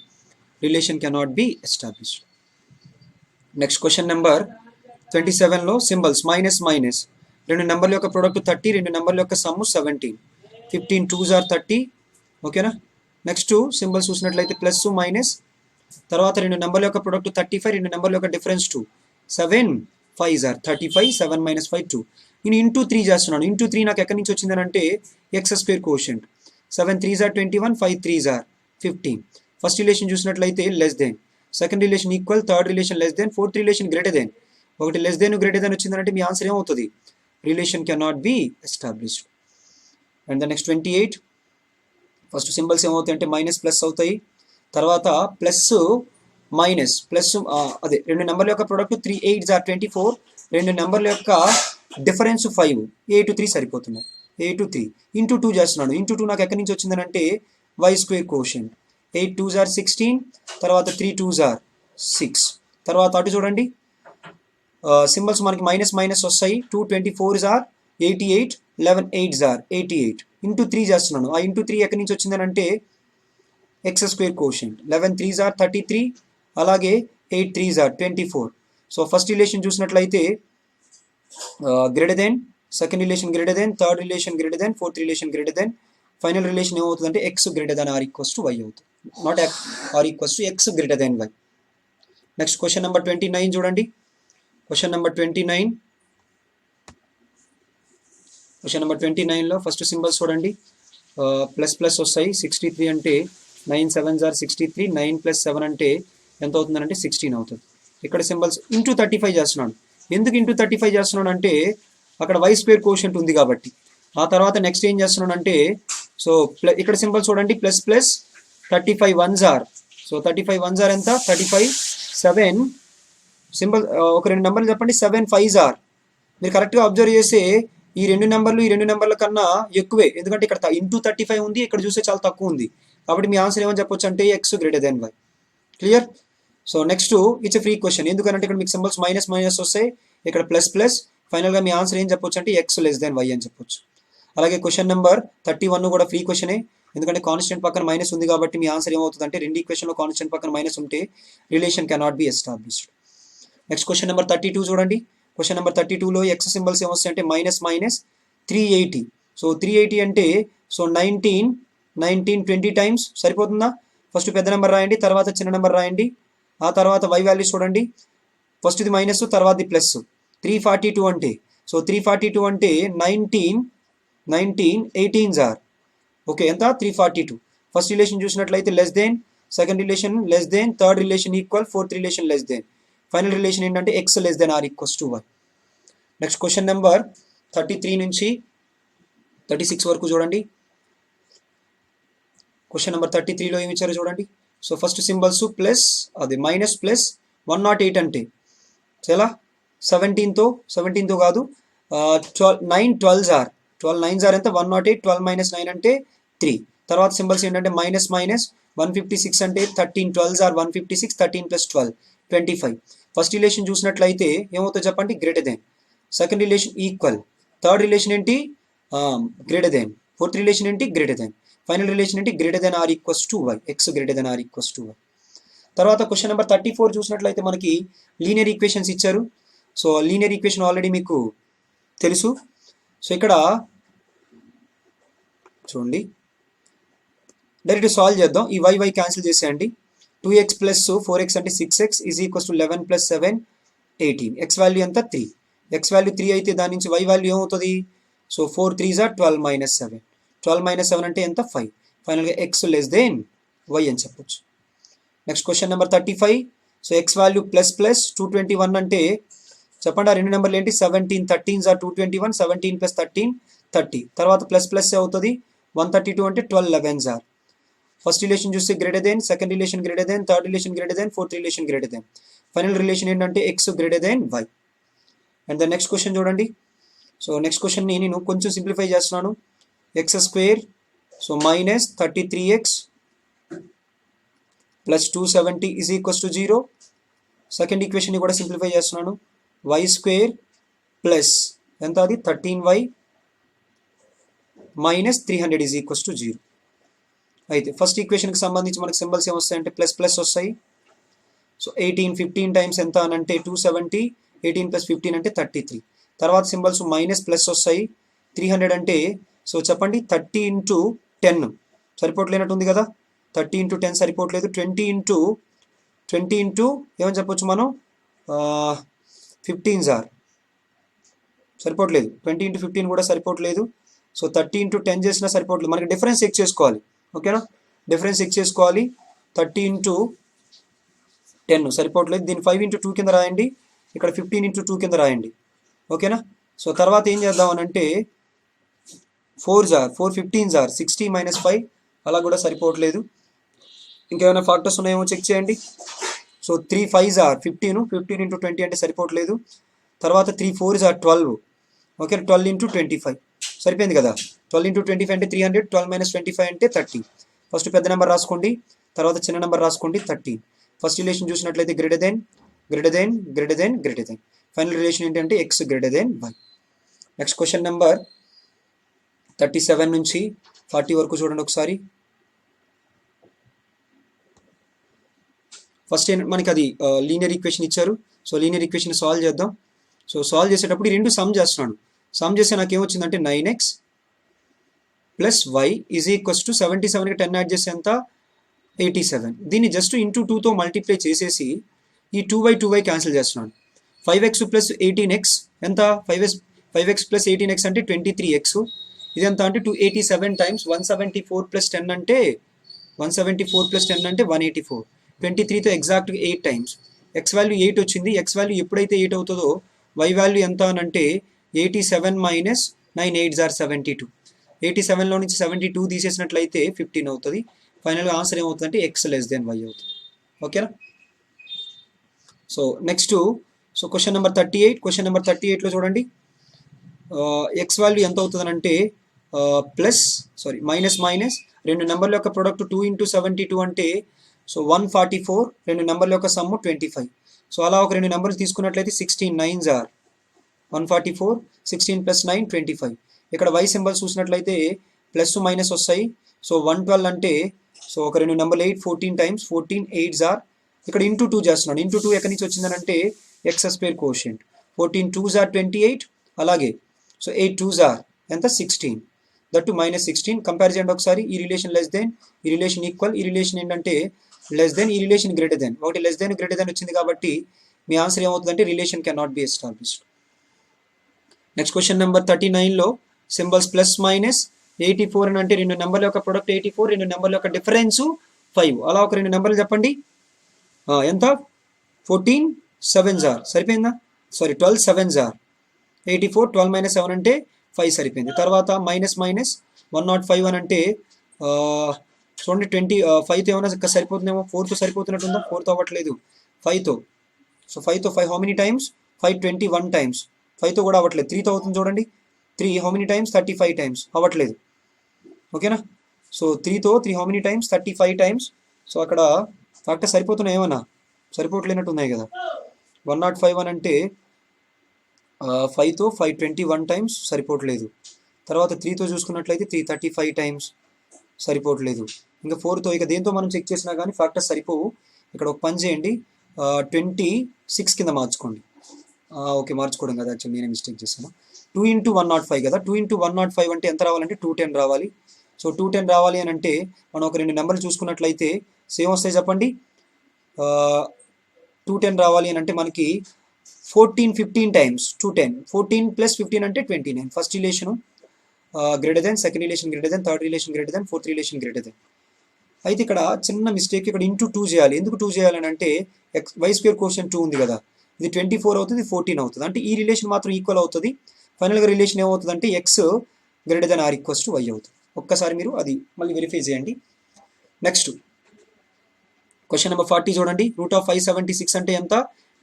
Relation cannot be established. Next question number 27లో సింబల్స్ మైనస్, రెండు నెంబర్ల యొక్క ప్రొడక్ట్ 30, రెండు నెంబర్ల యొక్క సమ్ 17, 15 2s are 30, ఓకేనా. నెక్స్ట్ సింబల్స్ చూసినట్లయితే ప్లస్ మైనస్, తర్వాత రెండు నెంబర్ల యొక్క ప్రొడక్ట్ 35, రెండు నెంబర్ల యొక్క డిఫరెన్స్ 2, 7 5s are 35, 7 - 5 2. నేను ఇంటూ 3 చేస్తున్నాను. ఇంటూ 3 నాకు ఎక్కడి నుంచి వచ్చిందని అంటే x square quotient. 7 3s are 21, 5 3s are 15. First relation చూసినట్లయితే less than, second relation equal, third relation less than, fourth relation greater than. ఒకటి లెస్ దెన్ గ్రేటర్ దెన్ వచ్చిందంటే మీ ఆన్సర్ ఏమవుతుంది? Relation can not be established. And the next 28. First symbols ఏమవుతాయి అంటే minus plus అవుతాయి, తర్వాత plus అదే రెండు నెంబర్ల యొక్క ప్రొడక్ట్ 3 8s are 24, రెండు నెంబర్ల యొక్క difference 5, a to 3 సరిపోతున్నాయి. a to 3 into 2 చేస్తున్నాను. ఇంటూ 2 నాకు ఎక్కడి నుంచి వచ్చిందని అంటే y square quotient. 8 2s are 16, తర్వాత 3 2s are 6. తర్వాత అటు చూడండి, సింబల్స్ మనకి మైనస్ వస్తాయి. 2 24s are 88, 11 8s are 88. Into 3 చేస్తున్నాను. ఆ ఇంటూ 3 ఎక్కడి నుంచి వచ్చిందని అంటే x square quotient. 11 3s are 33, అలాగే 8 3s are 24. So first relation చూసినట్లయితే greater than, second relation greater than, third relation greater than, fourth relation greater than. Final relation ఏమవుతుందంటే x greater than or equals to y అవుతుంది, not or equals to x greater than y. Next question number 29 చూడండి. Question number 29 క్వశ్చన్ నెంబర్ 29లో first symbols చూడండి, plus plus వస్తాయి. 63 అంటే 9 7s are 63, 9 + 7 అంటే ఎంత అవుతుందంటే 16 అవుతుంది. ఇక్కడ సింబల్స్ ఇంటూ 35 చేస్తున్నాడు. ఎందుకు ఇంటూ 35 చేస్తున్నాడు అంటే అక్కడ y² కోషెంట్ ఉంది కాబట్టి. ఆ తర్వాత నెక్స్ట్ ఏం చేస్తున్నాడు అంటే సో ఇక్కడ సింబల్స్ చూడండి, plus plus 35 1s are, so 35 1s are ఎంత 35 7 సింబల్ ఒక రెండు నెంబర్లు చెప్పండి, 7 5s are. మీరు కరెక్ట్గా అబ్జర్వ్ చేస్తే ఈ రెండు నెంబర్ల కన్నా ఎక్కువే, ఎందుకంటే ఇక్కడ ఇంటూ 35 ఉంది, ఇక్కడ చూస్తే చాలా తక్కువ ఉంది. కాబట్టి మీ ఆన్సర్ ఏమని చెప్పొచ్చు అంటే x > y. Clear? So next it's free question, ఎందుకంటే ఇక్కడ మీకు సింబల్స్ మైనస్ మైనస్ వస్తాయి, ఇక్కడ ప్లస్ ప్లస్. ఫైనల్గా మీ ఆన్సర్ ఏం చెప్పొచ్చు అంటే x < y అని చెప్పొచ్చు. అలాగే క్వశ్చన్ నెంబర్ 31 కూడా ఫ్రీ క్వశ్చనే, ఎందుకంటే కాన్స్టెంట్ పక్కన మైనస్ ఉంది కాబట్టి మీ ఆన్సర్ ఏమవుతుంది అంటే రెండు ఈక్వేషన్లో కాన్స్టెంట్ పక్కన మైనస్ ఉంటే relation cannot be established. Next question number 32 చూడండి. క్వశ్చన్ నెంబర్ 32లో ఎక్స్ సింబల్స్ ఏమొస్తాయి అంటే మైనస్ మైనస్ 380. సో 380 అంటే సో 19 20 టైమ్స్ సరిపోతుందా? ఫస్ట్ పెద్ద నెంబర్ రాయండి, తర్వాత చిన్న నెంబర్ రాయండి. ఆ తర్వాత y వాల్యూస్ చూడండి, ఫస్ట్ ఇది మైనస్, తర్వాత ఇది ప్లస్. 342 అంటే సో 342 అంటే 19 18s are. ఓకే, ఎంత 342. ఫస్ట్ రిలేషన్ చూసినట్లయితే less than, second relation less than, third relation equal, fourth relation less than. Final relation ఏంటంటే x < r = y. Next question number 33 నుంచి 36 వరకు చూడండి. క్వశ్చన్ నెంబర్ 33లో ఏమి ఇచ్చారో చూడండి. సో ఫస్ట్ సింబల్స్ ప్లస్ అది మైనస్ ప్లస్ 108 అంటే చాలా 17తో కాదు, 9 12s are, 12 9s are ఎంత 108, 12 - 9 అంటే 3. తర్వాత సింబల్స్ ఏంటంటే మైనస్ మైనస్ 156 అంటే 13 12s are 156, 13 + 12 25. ఫస్ట్ రిలేషన్ చూసినట్లయితే ఏమవుతుందో చెప్పండి, greater than. Second relation equal, third relation ఏంటి గ్రేటర్ దెన్, ఫోర్త్ రిలేషన్ ఏంటి గ్రేటర్ దెన్, ఫైనల్ రిలేషన్ ఏంటి greater than r = y, x < r = y. తర్వాత క్వశ్చన్ నెంబర్ 34 చూసినట్లయితే మనకి లీనియర్ ఈక్వేషన్స్ ఇచ్చారు. సో లీనియర్ ఈక్వేషన్ ఆల్రెడీ మీకు తెలుసు. సో ఇక్కడ చూడండి, డైరెక్ట్ సాల్వ్ చేద్దాం. ఈ y క్యాన్సిల్ చేసేయండి. 2x + 4x అంటే 6x = 11 + 7 18. x వాల్యూ ఎంత 3. x వాల్యూ 3 అయితే దాని నుంచి y వాల్యూ ఏమవుతుంది, సో 4 3s are 12 - 7. 12 - 7 అంటే ఎంత 5. ఫైనల్గా x < y అని చెప్పొచ్చు. Next question number 35. So x value plus plus 221 అంటే చెప్పండి, ఆ రెండు నెంబర్లు ఏంటి 17 13s are 221, 17 + 13 30. తర్వాత ప్లస్ ప్లస్ అవుతుంది 132 అంటే 12 11s are. ఫస్ట్ రిలేషన్ చూస్తే greater than, second relation greater than, third relation greater than, fourth relation greater than. Final relation ఏంటంటే x < y. And the next question చూడండి. సో నెక్స్ట్ క్వశ్చన్ని నేను కొంచెం simplify చేస్తున్నాను. x² so minus 33x + 270 = 0. Second ఈక్వేషన్ని కూడా simplify చేస్తున్నాను. y² plus ఎంత అది 13y - 300 = 0. అయితే ఫస్ట్ ఈక్వేషన్కి సంబంధించి మనకి సింబల్స్ ఏమొస్తాయంటే ప్లస్ ప్లస్ వస్తాయి. సో 18 15 టైమ్స్ ఎంత అని అంటే 270, 18 + 15 అంటే 33. తర్వాత సింబల్స్ మైనస్ ప్లస్ వస్తాయి. 300 అంటే సో చెప్పండి 30 × 10 సరిపోవట్లేనట్టుంది కదా, 30 × 10 సరిపోవట్లేదు. 20 × ఏమని చెప్పొచ్చు మనం 15s are సరిపోవట్లేదు. 20 × 15 కూడా సరిపోవట్లేదు. సో 30 × 10 చేసినా సరిపోవట్లేదు. మనకి డిఫరెన్స్ చెక్ చేసుకోవాలి. ఓకేనా, డిఫరెన్స్ చెక్ చేసుకోవాలి. 30 × 10 సరిపోవట్లేదు. దీన్ని 5 × 2 కింద రాయండి, ఇక్కడ 15 × 2 కింద రాయండి. ఓకేనా. సో తర్వాత ఏం చేద్దాం అని అంటే 4s are 4 15s are 60 - 5 అలా కూడా సరిపోవట్లేదు. ఇంకేమైనా ఫ్యాక్టర్స్ ఉన్నాయేమో చెక్ చేయండి. సో 3 5s are 15 × 20 అంటే సరిపోవట్లేదు. తర్వాత 3 4s are 12. ఓకే, 12 × 25 సరిపోయింది కదా. 12 × 25 అంటే 300, 12 - 25 అంటే 30. ఫస్ట్ పెద్ద నెంబర్ రాసుకోండి, తర్వాత చిన్న నెంబర్ రాసుకోండి 13. ఫస్ట్ రిలేషన్ చూసినట్లయితే greater then greater then greater then greater than. Final relation ఏంటంటే x < y. Next question number 37 నుంచి 40 వరకు చూడండి ఒకసారి. ఫస్ట్ మనకి అది లీనియర్ ఈక్వేషన్ ఇచ్చారు. సో లీనియర్ ఈక్వేషన్ సాల్వ్ చేద్దాం. సో సాల్వ్ చేసేటప్పుడు ఈ రెండు సమ్ చేస్తున్నాను. సమ్ చేస్తే నాకు ఏమొచ్చిందంటే 9x + y = 77కి 10 యాడ్ చేస్తే ఎంత 87. దీన్ని జస్ట్ ఇంటూ 2తో మల్టిప్లై చేసేసి ఈ 2y క్యాన్సిల్ చేస్తున్నాను. 5x + 18x ఎంత 5x 5x ప్లస్ 18x అంటే 23x. ఇదంతా అంటే 287 టైమ్స్ 174 ప్లస్ 10 అంటే 174 ప్లస్ 10 అంటే 184. 23తో ఎగ్జాక్ట్గా 8 టైమ్స్. ఎక్స్ వాల్యూ 8 వచ్చింది. ఎక్స్ వాల్యూ ఎప్పుడైతే 8 అవుతుందో వై వాల్యూ ఎంత అని అంటే 87 మైనస్ 9 8s are 72. 87లో నుంచి 72 తీసేసినట్లయితే 15 అవుతుంది. ఫైనల్గా ఆన్సర్ ఏమవుతుందంటే ఎక్స్ లెస్ దెన్ వై అవుతుంది. ఓకేనా? So next question number 38. Question number 38లో చూడండి, ఎక్స్ వాల్యూ ఎంత అవుతుంది అంటే మైనస్ రెండు నెంబర్ల యొక్క ప్రొడక్ట్ 2 into 72 అంటే 144. రెండు నెంబర్ల యొక్క సమ్ 25. సో అలా ఒక రెండు నెంబర్లు తీసుకున్నట్లయితే 16 9s are 144. 16 ప్లస్ 9 25. ఇక్కడ వై సింబల్స్ చూసినట్లయితే ప్లస్ మైనస్ వస్తాయి. సో 112 అంటే ఒక రెండు నెంబర్లు 8 14 టైమ్స్ 14 8s are. ఇక్కడ ఇంటూ 2 చేస్తున్నాను. ఇంటూ 2 ఎక్కడి నుంచి వచ్చిందనంటే x square quotient. 14 2s are 28. అలాగే 8 2s are ఎంత 16. దట్టు -16. కంపేర్ చేయండి ఒకసారి. ఈ రిలేషన్ లెస్ దెన్, ఈ రిలేషన్ ఈక్వల్, ఈ రిలేషన్ ఏంటంటే లెస్ దెన్, ఈ రిలేషన్ గ్రేటర్ దెన్. ఒకటి లెస్ దెన్ గ్రేటర్ దెన్ వచ్చింది కాబట్టి మీ ఆన్సర్ ఏమవుతుందంటే relation can not be established. Next question number 39లో సింబల్స్ ప్లస్ మైనస్ 84 అని అంటే రెండు నెంబర్ల యొక్క ప్రొడక్ట్ 84, రెండు నెంబర్ల యొక్క డిఫరెన్స్ 5. అలా ఒక రెండు నెంబర్లు చెప్పండి. ఎంత 14 7s are సరిపోయిందా? 12 7s are 84. 12 మైనస్ 7 అంటే 5 సరిపోయింది. తర్వాత మైనస్ 105 అని అంటే చూడండి 25తో ఏమైనా సరిపోతుందేమో. 4తో సరిపోతున్నట్టుందా? 4తో అవ్వట్లేదు. 5తో 5 హౌ మెనీ టైమ్స్ 5 21 టైమ్స్. 5తో కూడా అవ్వట్లేదు. 3తో అవుతుంది చూడండి. 3 హౌ మెనీ టైమ్స్ 35 టైమ్స్. అవ్వట్లేదు. ఓకేనా? 3తో 3 హౌ మెనీ టైమ్స్ 35 టైమ్స్. అక్కడ ఫ్యాక్టర్ సరిపోతున్నాయి, ఏమన్నా సరిపోవట్లేనట్టు ఉన్నాయి కదా. 105 అని అంటే 5తో 521 టైమ్స్ సరిపోవట్లేదు. తర్వాత 3తో చూసుకున్నట్లయితే 335 టైమ్స్ సరిపోవట్లేదు. ఇంకా 4తో ఇక దేంతో మనం చెక్ చేసినా కానీ ఫ్యాక్టర్స్ సరిపోవు. ఇక్కడ ఒక పని చేయండి, 26 కింద మార్చుకోండి. ఓకే, మార్చుకోవడం కదా, యాక్చువల్లీ నేనే మిస్టేక్ చేశాను. 2 into 105 కదా. 2 into 105 అంటే ఎంత రావాలంటే 210 రావాలి. 210 రావాలి అని అంటే మనం ఒక రెండు నెంబర్లు చూసుకున్నట్లయితే సేమ్ వస్తాయి చెప్పండి. 210 రావాలి అని అంటే మనకి 14 15 టైమ్స్ 210. 14 ప్లస్ 15 అంటే 29. First relation greater than, second relation greater than, third relation greater than, fourth relation greater then. అయితే ఇక్కడ చిన్న మిస్టేక్, ఇక్కడ ఇంటూ 2 చేయాలి. ఎందుకు 2 చేయాలని అంటే వై స్క్వేర్ కోషియంట్ 2 ఉంది కదా, ఇది 24 అవుతుంది, 14 అవుతుంది. అంటే ఈ రిలేషన్ మాత్రం ఈక్వల్ అవుతుంది. ఫైనల్గా రిలేషన్ ఏమవుతుంది అంటే x greater than or equals to y అవుతుంది. ఒక్కసారి మీరు అది మళ్ళీ వెరిఫై చేయండి. నెక్స్ట్ క్వశ్చన్ నెంబర్ 40 చూడండి. √576 అంటే ఎంత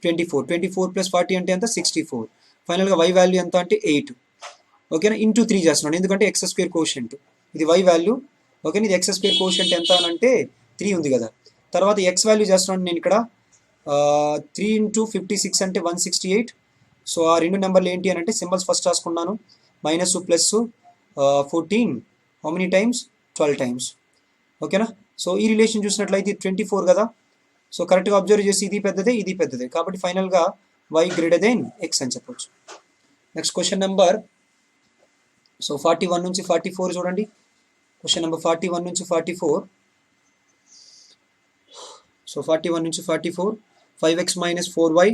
24. 24 ప్లస్ 40 అంటే ఎంత 64. ఫైనల్గా వై వాల్యూ ఎంత అంటే 8. ఓకేనా? ఇంటూ 3 చేస్తున్నాను ఎందుకంటే ఎక్స్ స్క్వేర్ కోషియంట్. ఇది వై వాల్యూ. ఓకేనా? ఇది ఎక్స్ స్క్వేర్ కోషియంట్ ఎంత అని అంటే 3 ఉంది కదా. తర్వాత ఎక్స్ వాల్యూ చేస్తున్నాను నేను ఇక్కడ 3 into 56 అంటే 168. ఆ రెండు నెంబర్లు ఏంటి అని అంటే సింబల్స్ ఫస్ట్ రాసుకున్నాను. Minus plus 14 how many times 12 times. ఓకేనా? ఈ రిలేషన్ చూసినట్లయితే 24 కదా. కరెక్ట్గా అబ్జర్వ్ చేసి ఇది పెద్దదే, ఇది పెద్దదే, కాబట్టి ఫైనల్గా వై గ్రేటర్ దెన్ ఎక్స్ అని చెప్పొచ్చు. నెక్స్ట్ క్వశ్చన్ నెంబర్ 41 నుంచి 44 చూడండి. క్వశ్చన్ నెంబర్ 41 నుంచి 44. 41 నుంచి 44 5x మైనస్ 4y.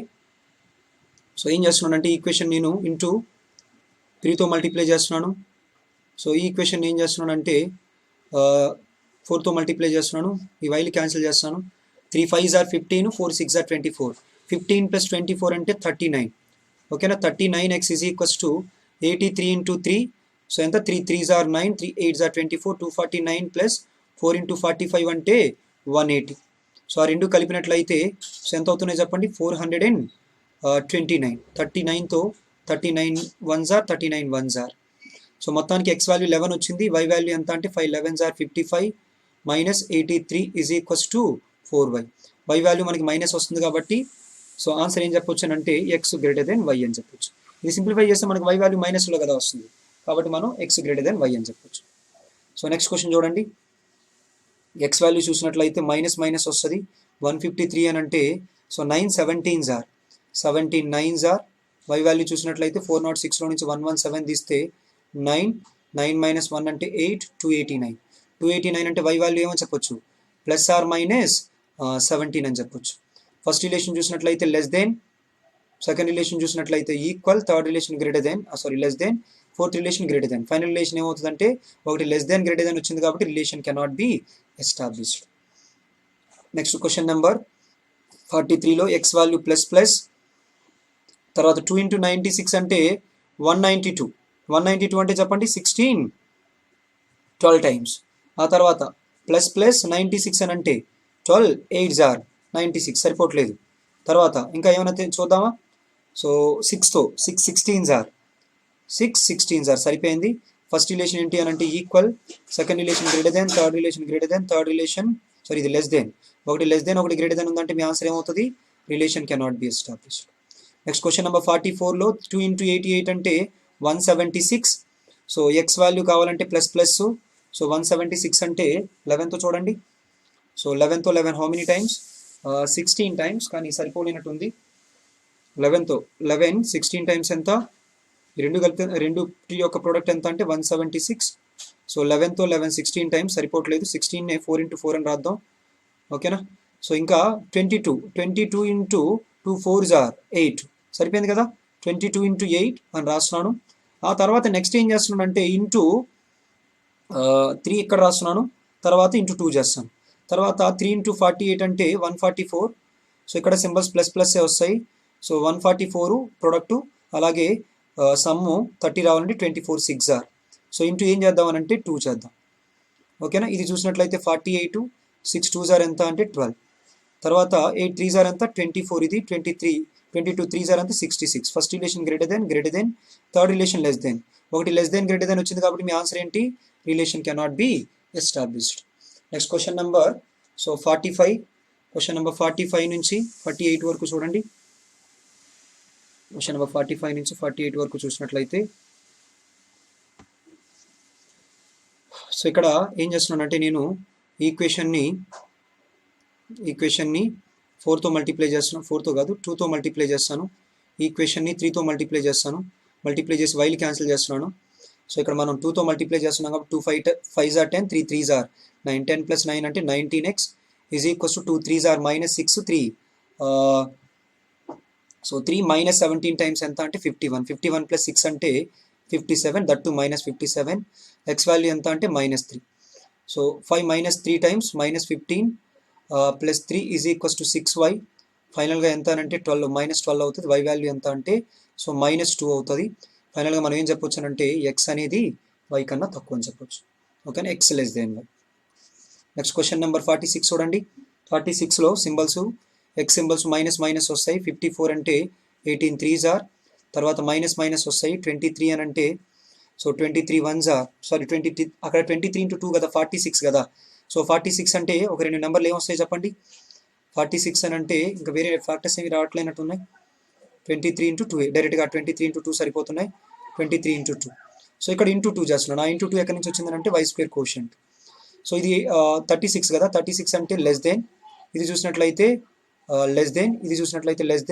ఏం చేస్తున్నాను అంటే ఈక్వేషన్ నేను ఇంటూ 3తో మల్టిప్లై చేస్తున్నాను. ఈ ఈక్వేషన్ ఏం చేస్తున్నాను అంటే 4తో మల్టిప్లై చేస్తున్నాను. ఈ వైలు క్యాన్సిల్ చేస్తాను. 3 5s are 15, 4 6s are 24. 15 plus 24 అంటే 39. ఓకేనా? 39x is equals to 83 into 3. ఎంత 3 3s are 9, 3 8s are 24. 249 plus 4 into 45 అంటే 180. ఆ రెండు కలిపినట్లయితే ఎంత అవుతున్నాయి చెప్పండి 429. 39తో 39 1s are 39 1s are. మొత్తానికి ఎక్స్ వాల్యూ 11 వచ్చింది. వై వాల్యూ ఎంత అంటే 5 11s are 55 minus 83 is equals to 4y. Y value మనకి మైనస్ వస్తుంది కాబట్టి ఆన్సర్ ఏం చెప్పొచ్చు అని అంటే ఎక్స్ గ్రేటర్ దెన్ వై అని చెప్పొచ్చు. ఇది సింప్లిఫై చేస్తే మనకి వై వాల్యూ మైనస్లో కదా వస్తుంది, కాబట్టి మనం ఎక్స్ గ్రేటర్ దెన్ వై అని చెప్పొచ్చు. నెక్స్ట్ క్వశ్చన్ చూడండి. ఎక్స్ వాల్యూ చూసినట్లయితే మైనస్ వస్తుంది. 153 అని అంటే 9 17s are 17 9s are. Y value చూసినట్లయితే 406లో నుంచి 117 తీస్తే 9 మైనస్ 1 అంటే 8 289. 289 అంటే వై వాల్యూ ఏమని చెప్పొచ్చు +or -17 అని చెప్పొచ్చు. ఫస్ట్ రిలేషన్ చూసినట్లయితే లెస్ దెన్, సెకండ్ రిలేషన్ చూసినట్లయితే equal, third relation greater than less than, fourth relation greater than. Final relation ఏమవుతుందంటే ఒకటి లెస్ దెన్ గ్రేటర్ దెన్ వచ్చింది కాబట్టి relation cannot be established. Next question number 43లో x value plus plus, తర్వాత 2 into 96 అంటే 192. 192 అంటే చెప్పండి 16 12 టైమ్స్. ఆ తర్వాత ప్లస్ ప్లస్ 96 అని అంటే 12 8s are 96, సరిపోవట్లేదు. తర్వాత ఇంకా ఏమైనా చూద్దామా? సో 6తో 6 16s are 6 16s are సరిపోయింది. ఫస్ట్ రిలేషన్ ఏంటి అని అంటే equal, second relation greater than, third relation greater than, third relation ఇది లెస్ దెన్. ఒకటి లెస్ దెన్ ఒకటి గ్రేటర్ దెన్ ఉందంటే మీ ఆన్సర్ ఏమవుతుంది? Relation cannot be established. Next question number 44లో 2 into 88 అంటే 176. సో ఎక్స్ వాల్యూ కావాలంటే ప్లస్ ప్లస్. సో 176 అంటే 11తో చూడండి. సో 11తో 11 హౌ మెనీ టైమ్స్? 16 టైమ్స్, కానీ సరిపోలేనట్టుంది. 11తో 11 16 టైమ్స్ ఎంత? ఈ రెండు కలిపి రెండు యొక్క ప్రోడక్ట్ ఎంత అంటే 176. సో 11తో 11 16 టైమ్స్ సరిపోవట్లేదు. 16నే 4 into 4 అని రాద్దాం, ఓకేనా? సో ఇంకా 22 into 2 4s are 8, సరిపోయింది కదా. 22 into 8 అని రాస్తున్నాను. ఆ తర్వాత నెక్స్ట్ ఏం చేస్తున్నాను అంటే ఇంటూ 3 ఇక్కడ రాస్తున్నాను, తర్వాత ఇంటూ 2 చేస్తాను. తర్వాత 3 into 48 అంటే 144. సో ఇక్కడ సింబల్స్ ప్లస్ ప్లస్ వస్తాయి. సో 144 ప్రొడక్టు, అలాగే సమ్ము 30 రావాలంటే 24 6s are. సో ఇంటూ ఏం చేద్దాం అని అంటే 2 చేద్దాం, ఓకేనా? ఇది చూసినట్లయితే 48, 6 2s are ఎంత అంటే 12. తర్వాత 8 3s are ఎంత 24, ఇది 23, 22 3s are ఎంత 66. First relation greater than, third relation less than. ఒకటి లెస్ దెన్ గ్రేటర్ దెన్ వచ్చింది కాబట్టి మీ ఆన్సర్ ఏంటి? Relation cannot be established. Next question number 45. Question number 45 నుంచి 48 వరకు చూడండి. క్వశ్చన్ నెంబర్ 45 నుంచి 48 వరకు చూసినట్లయితే సో ఇక్కడ ఏం చేస్తున్నానంటే నేను ఈక్వేషన్ని 4తో మల్టిప్లై చేస్తున్నాను. 4తో కాదు 2తో మల్టిప్లై చేస్తాను. ఈక్వేషన్ని 3తో మల్టిప్లై చేస్తాను. మల్టిప్లై చేసి వైలు క్యాన్సిల్ చేస్తున్నాను. సో ఇక్కడ మనం 2తో మల్టిప్లై చేస్తున్నాం కాబట్టి 2 5s are 10, 3 3s are 9, 10 plus 9 అంటే 19x is equals to 2 3s are minus 6 3. So 3 minus 17 times ఎంత అంటే 51. 51 plus 6 అంటే 57, that to minus 57. X value ఎంత అంటే -3. So 5 minus 3 times -15 plus 3 is equals to 6y. ఫైనల్గా ఎంత అంటే 12 -12 అవుతుంది. y వాల్యూ ఎంత అంటే సో -2 అవుతుంది. ఫైనల్గా మనం ఏం చెప్పొచ్చు అంటే ఎక్స్ అనేది y కన్నా తక్కువ అని చెప్పొచ్చు, ఓకేనా? X less then y. Next question number 46 చూడండి. 46లో సింబల్స్ ఎక్స్ సింబల్స్ మైనస్ వస్తాయి. 54 అంటే 18 3s are. తర్వాత మైనస్ వస్తాయి. 23 అని అంటే సో 23 1s are, 23 అక్కడ 23 into 2 కదా, 46 కదా. సో 46 అంటే ఒక రెండు నెంబర్లు ఏమొస్తాయి చెప్పండి? 46 అని అంటే ఇంకా వేరే ఫ్యాక్టర్స్ ఏమి రావట్లేనట్టు ఉన్నాయి. 23 into 2 డైరెక్ట్గా 23 into 2 సరిపోతున్నాయి. 23 into 2. సో ఇక్కడ ఇంటూ 2 చేస్తున్నాను. ఆ ఇంటూ 2 ఎక్కడి నుంచి వచ్చిందని అంటే y స్క్వేర్ కోషంట్. సో ఇది 36 కదా, 36 అంటే లెస్ దెన్. ఇది చూసినట్లయితే లెస్ దెన్, ఇది చూసినట్లయితే లెస్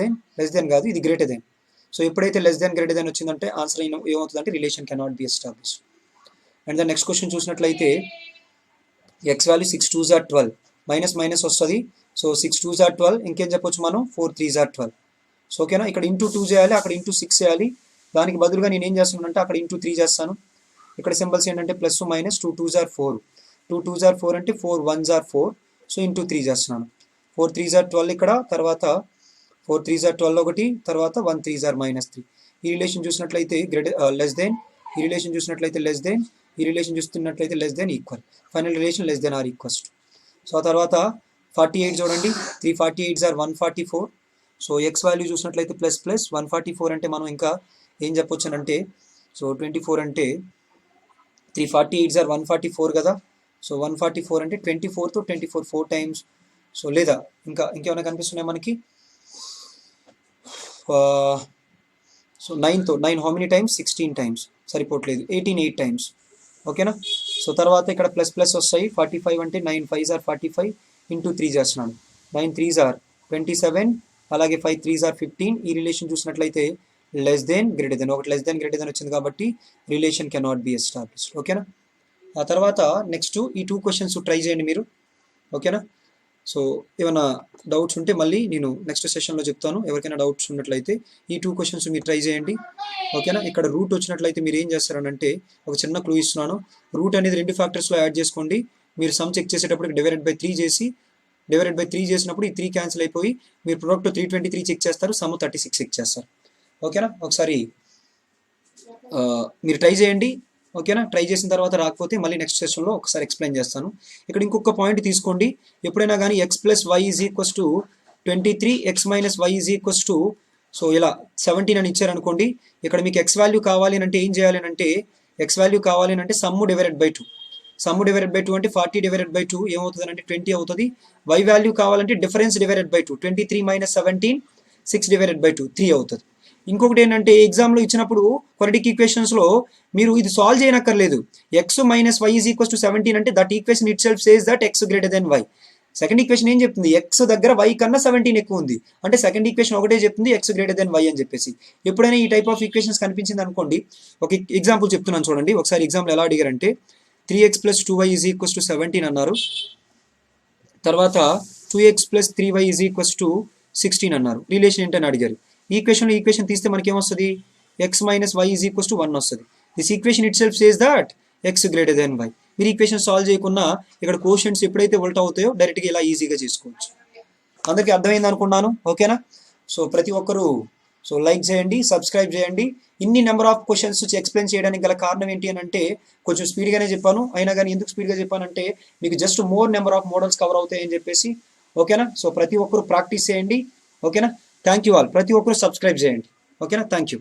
దెన్ కాదు, ఇది గ్రేటర్ దెన్. సో ఎప్పుడైతే లెస్ దెన్ గ్రేటర్ దెన్ వచ్చిందంటే ఆన్సర్ ఏమవుతుందంటే relation cannot be established. And the next question చూసినట్లయితే x value 6 2s are 12, minus వస్తుంది. సో 6 2s are 12, ఇంకేం చెప్పొచ్చు మనం 4 3s are 12. సో ఓకేనా? ఇక్కడ ఇంటూ 2 చేయాలి, అక్కడ ఇంటూ 6 చేయాలి. దానికి బదులుగా నేను ఏం చేస్తున్నానంటే అక్కడ ఇంటూ 3 చేస్తాను. ఇక్కడ సింబల్స్ ఏంటంటే plus minus 2 2s are 4, 2 2s are 4 అంటే 4 1s are 4. సో ఇంటూ 3 చేస్తున్నాను. 4 3s are 12 ఇక్కడ, తర్వాత 4 3s are 12 ఒకటి, తర్వాత 1 3s are -3. ఈ రిలేషన్ చూసినట్లయితే లెస్ దెన్, ఈ రిలేషన్ చూసినట్లయితే లెస్ దెన్, ఈ రిలేషన్ చూస్తున్నట్లయితే less than equal. Final relation less than or equals to. So ఆ తర్వాత 48 చూడండి. 3 48s are 144. So x value చూసినట్లయితే ప్లస్ 144 అంటే మనం ఇంకా ఏం చెప్పొచ్చు అంటే సో 24 అంటే 3 48s are 144 కదా. సో 144 అంటే 24తో 24 4 టైమ్స్. సో లేదా ఇంకేమైనా కనిపిస్తున్నాయి మనకి? So 9 how many times? 16 times, సరిపోవట్లేదు. 18 8 టైమ్స్, ఓకేనా? సో తర్వాత ఇక్కడ ప్లస్ వస్తాయి. 45 అంటే 9 5s are 45 ఇంటూ 3 చేస్తున్నాను. 9 3s are 27, అలాగే 5 3s are 15. ఈ రిలేషన్ చూసినట్లయితే లెస్ దెన్ గ్రేటర్ దెన్, ఒకటి లెస్ దెన్ గ్రేటర్ దెన్ వచ్చింది కాబట్టి రిలేషన్ కెనాట్ బి ఎస్టాబ్లిష్డ్, ఓకేనా? ఆ తర్వాత నెక్స్ట్ ఈ 2 క్వశ్చన్స్ ట్రై చేయండి మీరు, ఓకేనా? సో ఏమైనా డౌట్స్ ఉంటే మళ్ళీ నేను నెక్స్ట్ సెషన్లో చెప్తాను. ఎవరికైనా డౌట్స్ ఉన్నట్లయితే ఈ 2 క్వశ్చన్స్ మీరు ట్రై చేయండి. ఓకేనా. ఇక్కడ రూట్ వచ్చినట్లయితే మీరు ఏం చేస్తారనంటే ఒక చిన్న క్లూ ఇస్తున్నాను. రూట్ అనేది 2 ఫ్యాక్టర్స్లో యాడ్ చేసుకోండి. మీరు సమ్ చెక్ చేసేటప్పుడు డివైడెడ్ బై 3 చేసినప్పుడు ఈ 3 క్యాన్సిల్ అయిపోయి మీరు ప్రొడక్ట్ 323 చెక్ చేస్తారు, సమ్ 36 చెక్ చేస్తారు. ఓకేనా. ఒకసారి మీరు ట్రై చేయండి. ఓకేనా. ట్రై చేసిన తర్వాత రాకపోతే మళ్ళీ నెక్స్ట్ సెషన్లో ఒకసారి ఎక్స్ప్లెయిన్ చేస్తాను. ఇక్కడ ఇంకొక పాయింట్ తీసుకోండి. ఎప్పుడైనా కానీ x plus y is equals to 23, x minus y is equals to so ఇలా 17 అని ఇచ్చారనుకోండి. ఇక్కడ మీకు ఎక్స్ వాల్యూ కావాలి అంటే ఏం చేయాలి అంటే ఎక్స్ వాల్యూ కావాలి అంటే some divided by 2. Some divided by 2 అంటే 40 డివైడెడ్ బై 2 ఏమవుతుంది అంటే 20 అవుతుంది. వై వాల్యూ కావాలంటే difference divided by 2, 23 minus 17 6 divided by 2 3 అవుతుంది. ఇంకొకటి ఏంటంటే ఎగ్జామ్లో ఇచ్చినప్పుడు క్వాడ్రాటిక్ ఈక్వేషన్స్లో మీరు ఇది సాల్వ్ చేయనక్కర్లేదు. X minus y is equals to 17 అంటే that equation itself says that x greater than y. Second equation ఏం చెప్తుంది, ఎక్స్ దగ్గర వై కన్నా 17 ఎక్కువ ఉంది అంటే సెకండ్ ఈక్వేషన్ ఒకటే చెప్తుంది ఎక్స్ గ్రేటర్ దెన్ వై అని చెప్పేసి. ఎప్పుడైనా ఈ టైప్ ఆఫ్ ఈక్వేషన్స్ కనిపించింది అనుకోండి, ఒక ఎగ్జాంపుల్ చెప్తున్నాను చూడండి. ఒకసారి ఎగ్జాంపుల్ ఎలా అడిగారంటే 3x plus 2y is equals to 17 అన్నారు. తర్వాత 2x plus 3y is equals to 16 అన్నారు. రిలేషన్ ఏంటని అడిగారు. ఈక్వేషన్ తీస్తే మనకి ఏమొస్తుంది, x minus y is equals to 1 వస్తుంది. This equation itself says that x greater than y. మీరు ఈక్వేషన్ సాల్వ్ చేయకుండా ఇక్కడ కోషెంట్స్ ఎప్పుడైతే ఉల్టా అవుతాయో డైరెక్ట్గా ఇలా ఈజీగా చేసుకోవచ్చు. అందరికీ అర్థమైంది అనుకున్నాను. ఓకేనా. సో ప్రతి ఒక్కరూ సో లైక్ చేయండి, సబ్స్క్రైబ్ చేయండి. ఇన్ని నెంబర్ ఆఫ్ క్వశ్చన్స్ ఎక్స్ప్లెయిన్ చేయడానికి గల కారణం ఏంటి అని అంటే కొంచెం స్పీడ్గానే చెప్పాను. అయినా కానీ ఎందుకు స్పీడ్గా చెప్పానంటే మీకు just more number of models cover అవుతాయని చెప్పేసి. ఓకేనా. సో ప్రతి ఒక్కరు ప్రాక్టీస్ చేయండి. ఓకేనా. Thank you all. ప్రతి ఒక్కరు సబ్స్క్రైబ్ చేయండి. ఓకేనా. Thank you.